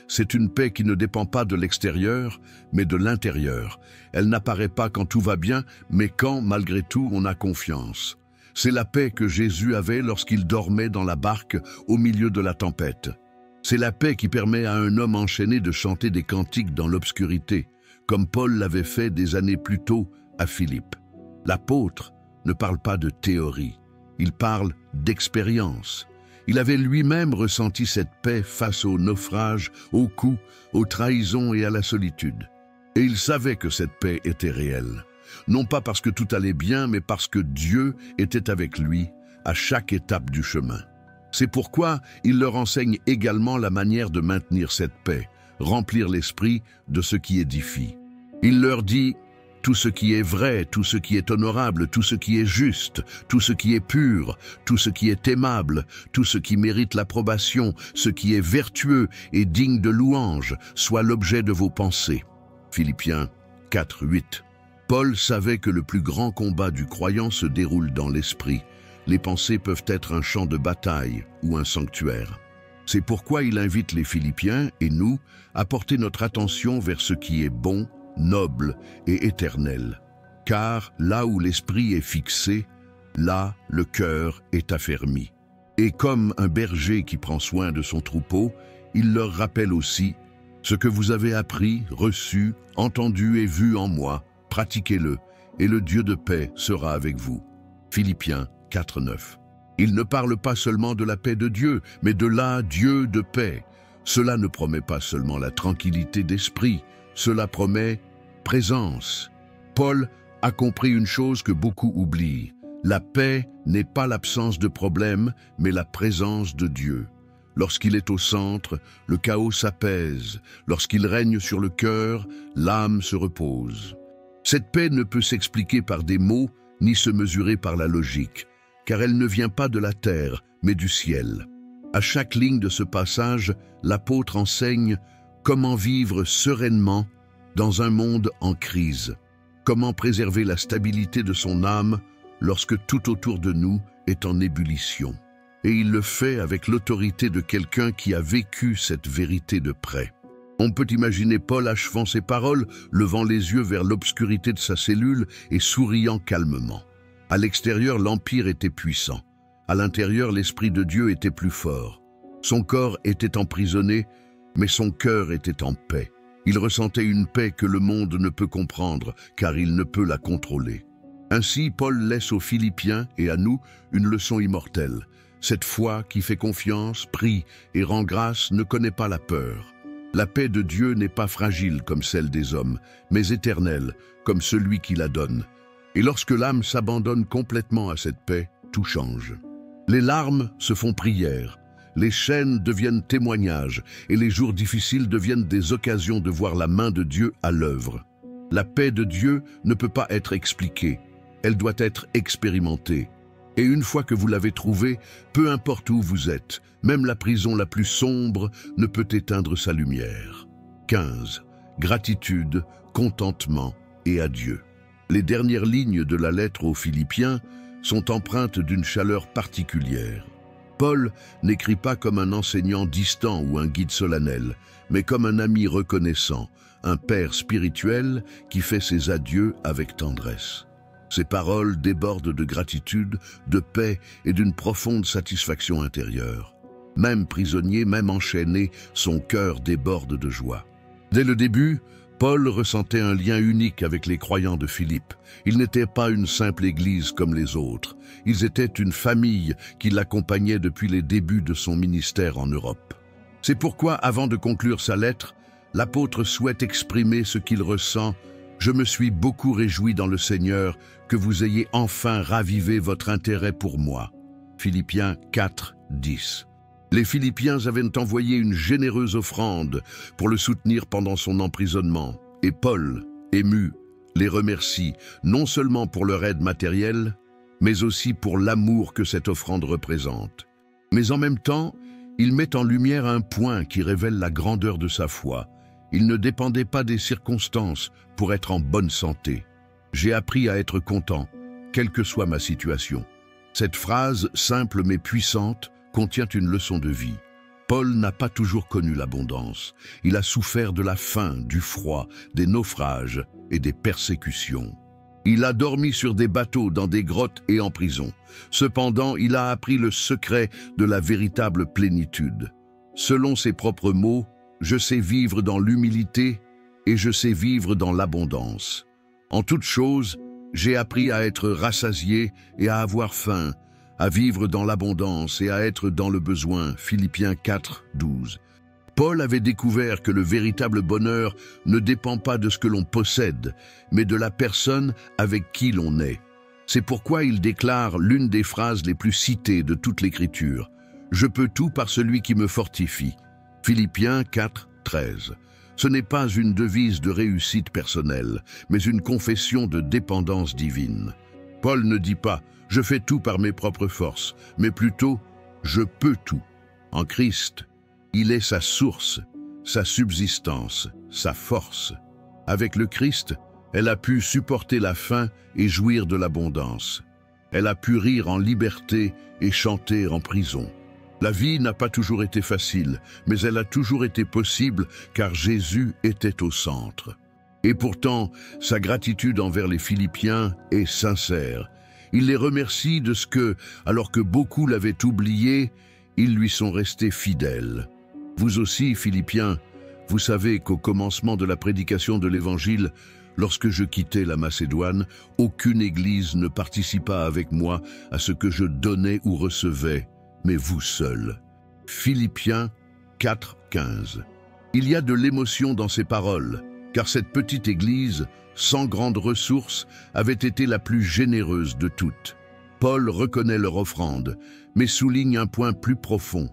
C'est une paix qui ne dépend pas de l'extérieur, mais de l'intérieur. Elle n'apparaît pas quand tout va bien, mais quand, malgré tout, on a confiance. C'est la paix que Jésus avait lorsqu'il dormait dans la barque au milieu de la tempête. C'est la paix qui permet à un homme enchaîné de chanter des cantiques dans l'obscurité, comme Paul l'avait fait des années plus tôt à Philippe. L'apôtre ne parle pas de théorie, il parle d'expérience. Il avait lui-même ressenti cette paix face au naufrage, aux coups, aux trahisons et à la solitude. Et il savait que cette paix était réelle, non pas parce que tout allait bien, mais parce que Dieu était avec lui à chaque étape du chemin. C'est pourquoi il leur enseigne également la manière de maintenir cette paix, remplir l'esprit de ce qui édifie. Il leur dit: tout ce qui est vrai, tout ce qui est honorable, tout ce qui est juste, tout ce qui est pur, tout ce qui est aimable, tout ce qui mérite l'approbation, ce qui est vertueux et digne de louange, soit l'objet de vos pensées. Philippiens 4, 8. Paul savait que le plus grand combat du croyant se déroule dans l'esprit. Les pensées peuvent être un champ de bataille ou un sanctuaire. C'est pourquoi il invite les Philippiens et nous à porter notre attention vers ce qui est bon, noble et éternel. Car là où l'esprit est fixé, là le cœur est affermi. Et comme un berger qui prend soin de son troupeau, il leur rappelle aussi « Ce que vous avez appris, reçu, entendu et vu en moi, pratiquez-le, et le Dieu de paix sera avec vous. » Philippiens 4, 9. Il ne parle pas seulement de la paix de Dieu, mais de la Dieu de paix. Cela ne promet pas seulement la tranquillité d'esprit, cela promet présence. Paul a compris une chose que beaucoup oublient. La paix n'est pas l'absence de problème, mais la présence de Dieu. Lorsqu'il est au centre, le chaos s'apaise. Lorsqu'il règne sur le cœur, l'âme se repose. Cette paix ne peut s'expliquer par des mots, ni se mesurer par la logique, car elle ne vient pas de la terre, mais du ciel. À chaque ligne de ce passage, l'apôtre enseigne comment vivre sereinement dans un monde en crise, comment préserver la stabilité de son âme lorsque tout autour de nous est en ébullition. Et il le fait avec l'autorité de quelqu'un qui a vécu cette vérité de près. On peut imaginer Paul achevant ses paroles, levant les yeux vers l'obscurité de sa cellule et souriant calmement. À l'extérieur, l'Empire était puissant. À l'intérieur, l'Esprit de Dieu était plus fort. Son corps était emprisonné, mais son cœur était en paix. Il ressentait une paix que le monde ne peut comprendre, car il ne peut la contrôler. Ainsi, Paul laisse aux Philippiens et à nous une leçon immortelle. Cette foi qui fait confiance, prie et rend grâce ne connaît pas la peur. La paix de Dieu n'est pas fragile comme celle des hommes, mais éternelle comme celui qui la donne. Et lorsque l'âme s'abandonne complètement à cette paix, tout change. Les larmes se font prières. Les chaînes deviennent témoignages et les jours difficiles deviennent des occasions de voir la main de Dieu à l'œuvre. La paix de Dieu ne peut pas être expliquée, elle doit être expérimentée. Et une fois que vous l'avez trouvée, peu importe où vous êtes, même la prison la plus sombre ne peut éteindre sa lumière. 15. Gratitude, contentement et adieu. Les dernières lignes de la lettre aux Philippiens sont empreintes d'une chaleur particulière. Paul n'écrit pas comme un enseignant distant ou un guide solennel, mais comme un ami reconnaissant, un père spirituel qui fait ses adieux avec tendresse. Ses paroles débordent de gratitude, de paix et d'une profonde satisfaction intérieure. Même prisonnier, même enchaîné, son cœur déborde de joie. Dès le début, Paul ressentait un lien unique avec les croyants de Philippe. Ils n'étaient pas une simple église comme les autres. Ils étaient une famille qui l'accompagnait depuis les débuts de son ministère en Europe. C'est pourquoi, avant de conclure sa lettre, l'apôtre souhaite exprimer ce qu'il ressent. « Je me suis beaucoup réjoui dans le Seigneur que vous ayez enfin ravivé votre intérêt pour moi. » Philippiens 4, 10. Les Philippiens avaient envoyé une généreuse offrande pour le soutenir pendant son emprisonnement. Et Paul, ému, les remercie non seulement pour leur aide matérielle, mais aussi pour l'amour que cette offrande représente. Mais en même temps, il met en lumière un point qui révèle la grandeur de sa foi. Il ne dépendait pas des circonstances pour être en bonne santé. « J'ai appris à être content, quelle que soit ma situation. » Cette phrase, simple mais puissante, contient une leçon de vie. Paul n'a pas toujours connu l'abondance. Il a souffert de la faim, du froid, des naufrages et des persécutions. Il a dormi sur des bateaux, dans des grottes et en prison. Cependant, il a appris le secret de la véritable plénitude. Selon ses propres mots, « Je sais vivre dans l'humilité et je sais vivre dans l'abondance. En toute chose, j'ai appris à être rassasié et à avoir faim, à vivre dans l'abondance et à être dans le besoin. » Philippiens 4, 12. Paul avait découvert que le véritable bonheur ne dépend pas de ce que l'on possède, mais de la personne avec qui l'on est. C'est pourquoi il déclare l'une des phrases les plus citées de toute l'Écriture. « Je peux tout par celui qui me fortifie. » Philippiens 4, 13. Ce n'est pas une devise de réussite personnelle, mais une confession de dépendance divine. Paul ne dit pas « je fais tout par mes propres forces », mais plutôt « je peux tout ». En Christ, il est sa source, sa subsistance, sa force. Avec le Christ, elle a pu supporter la faim et jouir de l'abondance. Elle a pu rire en liberté et chanter en prison. La vie n'a pas toujours été facile, mais elle a toujours été possible car Jésus était au centre. Et pourtant, sa gratitude envers les Philippiens est sincère. Il les remercie de ce que, alors que beaucoup l'avaient oublié, ils lui sont restés fidèles. Vous aussi, Philippiens, vous savez qu'au commencement de la prédication de l'Évangile, lorsque je quittais la Macédoine, aucune église ne participa avec moi à ce que je donnais ou recevais, mais vous seul. Philippiens 4, 15. Il y a de l'émotion dans ces paroles, car cette petite église, sans grandes ressources, avait été la plus généreuse de toutes. Paul reconnaît leur offrande, mais souligne un point plus profond.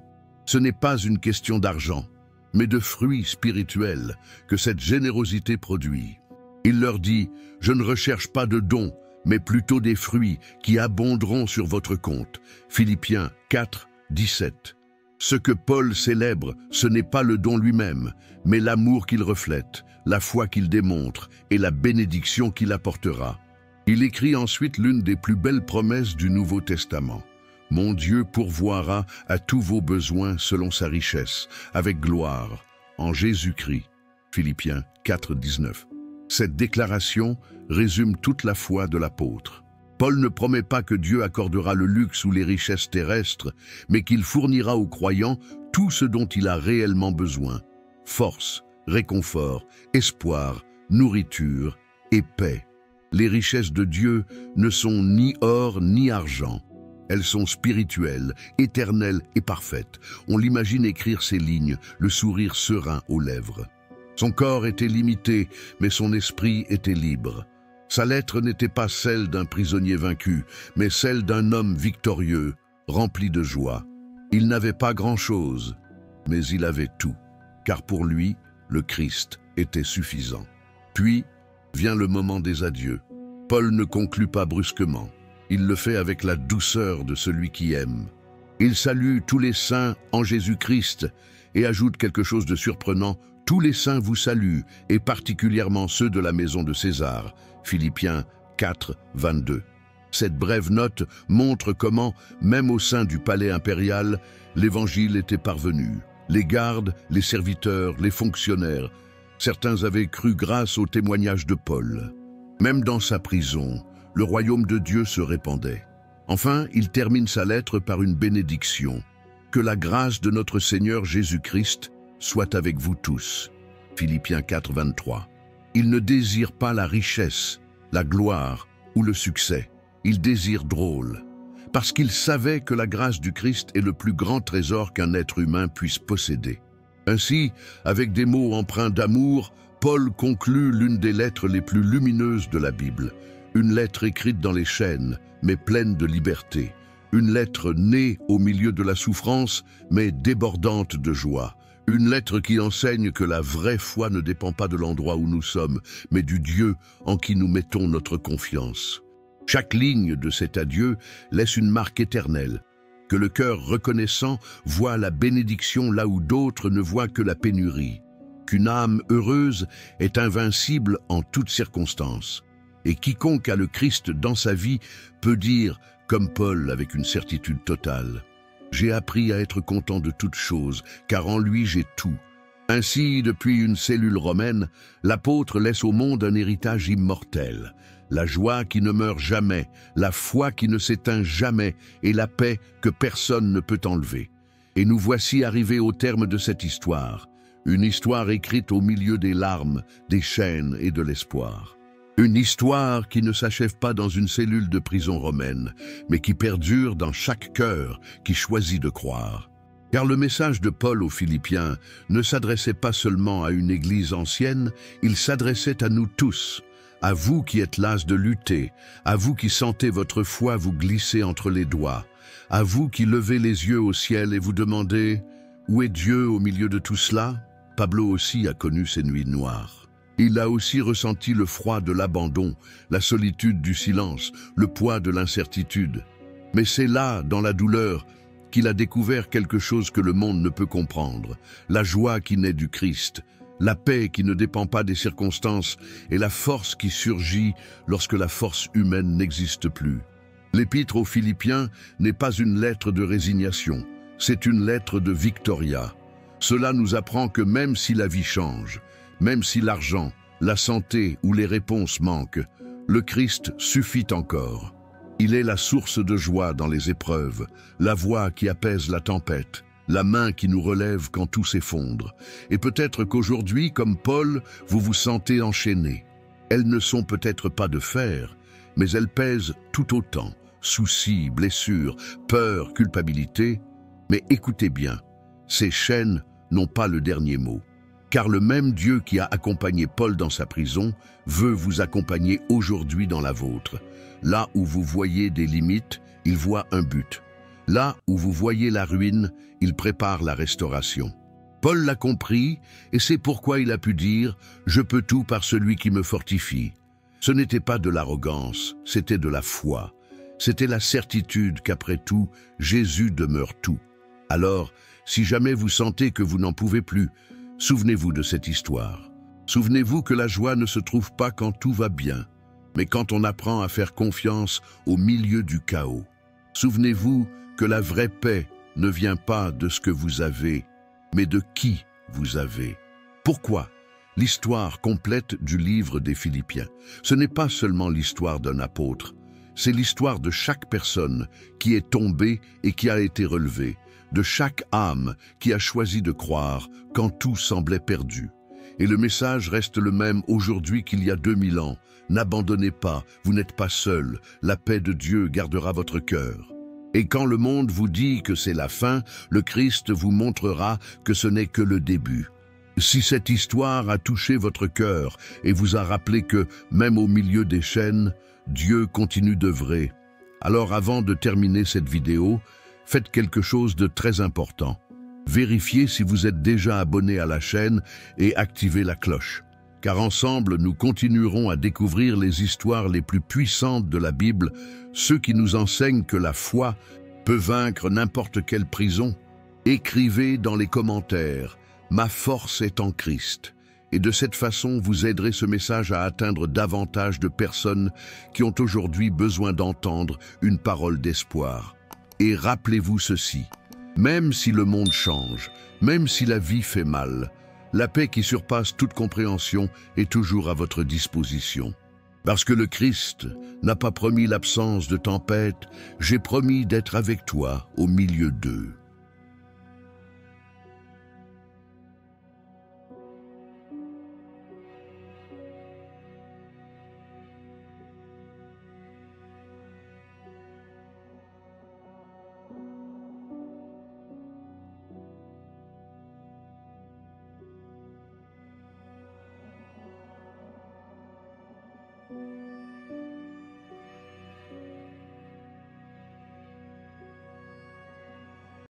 Ce n'est pas une question d'argent, mais de fruits spirituels que cette générosité produit. Il leur dit « Je ne recherche pas de dons, mais plutôt des fruits qui abonderont sur votre compte. » Philippiens 4, 17. Ce que Paul célèbre, ce n'est pas le don lui-même, mais l'amour qu'il reflète, la foi qu'il démontre et la bénédiction qu'il apportera. Il écrit ensuite l'une des plus belles promesses du Nouveau Testament. « Mon Dieu pourvoira à tous vos besoins selon sa richesse, avec gloire, en Jésus-Christ. » Philippiens 4, 19. Cette déclaration résume toute la foi de l'apôtre. Paul ne promet pas que Dieu accordera le luxe ou les richesses terrestres, mais qu'il fournira aux croyants tout ce dont il a réellement besoin. Force, réconfort, espoir, nourriture et paix. Les richesses de Dieu ne sont ni or ni argent. Elles sont spirituelles, éternelles et parfaites. On l'imagine écrire ces lignes, le sourire serein aux lèvres. Son corps était limité, mais son esprit était libre. Sa lettre n'était pas celle d'un prisonnier vaincu, mais celle d'un homme victorieux, rempli de joie. Il n'avait pas grand-chose, mais il avait tout, car pour lui, le Christ était suffisant. Puis vient le moment des adieux. Paul ne conclut pas brusquement. Il le fait avec la douceur de celui qui aime. Il salue tous les saints en Jésus-Christ et ajoute quelque chose de surprenant. Tous les saints vous saluent, et particulièrement ceux de la maison de César. Philippiens 4, 22. Cette brève note montre comment, même au sein du palais impérial, l'Évangile était parvenu. Les gardes, les serviteurs, les fonctionnaires, certains avaient cru grâce au témoignage de Paul. Même dans sa prison, le royaume de Dieu se répandait. Enfin, il termine sa lettre par une bénédiction. Que la grâce de notre Seigneur Jésus-Christ soit avec vous tous. Philippiens 4, 23. Il ne désire pas la richesse, la gloire ou le succès. Il désire drôle, parce qu'il savait que la grâce du Christ est le plus grand trésor qu'un être humain puisse posséder. Ainsi, avec des mots empreints d'amour, Paul conclut l'une des lettres les plus lumineuses de la Bible. Une lettre écrite dans les chaînes, mais pleine de liberté. Une lettre née au milieu de la souffrance, mais débordante de joie. Une lettre qui enseigne que la vraie foi ne dépend pas de l'endroit où nous sommes, mais du Dieu en qui nous mettons notre confiance. Chaque ligne de cet adieu laisse une marque éternelle. Que le cœur reconnaissant voit la bénédiction là où d'autres ne voient que la pénurie. Qu'une âme heureuse est invincible en toutes circonstances. Et quiconque a le Christ dans sa vie peut dire, comme Paul avec une certitude totale, « J'ai appris à être content de toutes choses, car en lui j'ai tout. » Ainsi, depuis une cellule romaine, l'apôtre laisse au monde un héritage immortel. La joie qui ne meurt jamais, la foi qui ne s'éteint jamais et la paix que personne ne peut enlever. Et nous voici arrivés au terme de cette histoire. Une histoire écrite au milieu des larmes, des chaînes et de l'espoir. Une histoire qui ne s'achève pas dans une cellule de prison romaine, mais qui perdure dans chaque cœur qui choisit de croire. Car le message de Paul aux Philippiens ne s'adressait pas seulement à une église ancienne, il s'adressait à nous tous, à vous qui êtes las de lutter, à vous qui sentez votre foi vous glisser entre les doigts, à vous qui levez les yeux au ciel et vous demandez « Où est Dieu au milieu de tout cela ?» Pablo aussi a connu ces nuits noires. Il a aussi ressenti le froid de l'abandon, la solitude du silence, le poids de l'incertitude. Mais c'est là, dans la douleur, qu'il a découvert quelque chose que le monde ne peut comprendre, la joie qui naît du Christ, la paix qui ne dépend pas des circonstances et la force qui surgit lorsque la force humaine n'existe plus. L'épître aux Philippiens n'est pas une lettre de résignation, c'est une lettre de Victoria. Cela nous apprend que même si la vie change, même si l'argent, la santé ou les réponses manquent, le Christ suffit encore. Il est la source de joie dans les épreuves, la voix qui apaise la tempête, la main qui nous relève quand tout s'effondre. Et peut-être qu'aujourd'hui, comme Paul, vous vous sentez enchaîné. Elles ne sont peut-être pas de fer, mais elles pèsent tout autant. Soucis, blessures, peur, culpabilité. Mais écoutez bien, ces chaînes n'ont pas le dernier mot. Car le même Dieu qui a accompagné Paul dans sa prison veut vous accompagner aujourd'hui dans la vôtre. Là où vous voyez des limites, il voit un but. Là où vous voyez la ruine, il prépare la restauration. Paul l'a compris, et c'est pourquoi il a pu dire « Je peux tout par celui qui me fortifie ». Ce n'était pas de l'arrogance, c'était de la foi. C'était la certitude qu'après tout, Jésus demeure tout. Alors, si jamais vous sentez que vous n'en pouvez plus, souvenez-vous de cette histoire. Souvenez-vous que la joie ne se trouve pas quand tout va bien, mais quand on apprend à faire confiance au milieu du chaos. Souvenez-vous que la vraie paix ne vient pas de ce que vous avez, mais de qui vous avez. Pourquoi? L'histoire complète du livre des Philippiens, ce n'est pas seulement l'histoire d'un apôtre, c'est l'histoire de chaque personne qui est tombée et qui a été relevée, de chaque âme qui a choisi de croire quand tout semblait perdu. Et le message reste le même aujourd'hui qu'il y a 2000 ans. N'abandonnez pas, vous n'êtes pas seul, la paix de Dieu gardera votre cœur. Et quand le monde vous dit que c'est la fin, le Christ vous montrera que ce n'est que le début. Si cette histoire a touché votre cœur et vous a rappelé que, même au milieu des chaînes, Dieu continue d'œuvrer, alors avant de terminer cette vidéo, faites quelque chose de très important. Vérifiez si vous êtes déjà abonné à la chaîne et activez la cloche. Car ensemble, nous continuerons à découvrir les histoires les plus puissantes de la Bible, ceux qui nous enseignent que la foi peut vaincre n'importe quelle prison. Écrivez dans les commentaires « Ma force est en Christ ». Et de cette façon, vous aiderez ce message à atteindre davantage de personnes qui ont aujourd'hui besoin d'entendre une parole d'espoir. Et rappelez-vous ceci, même si le monde change, même si la vie fait mal, la paix qui surpasse toute compréhension est toujours à votre disposition. Parce que le Christ n'a pas promis l'absence de tempête, j'ai promis d'être avec toi au milieu d'eux.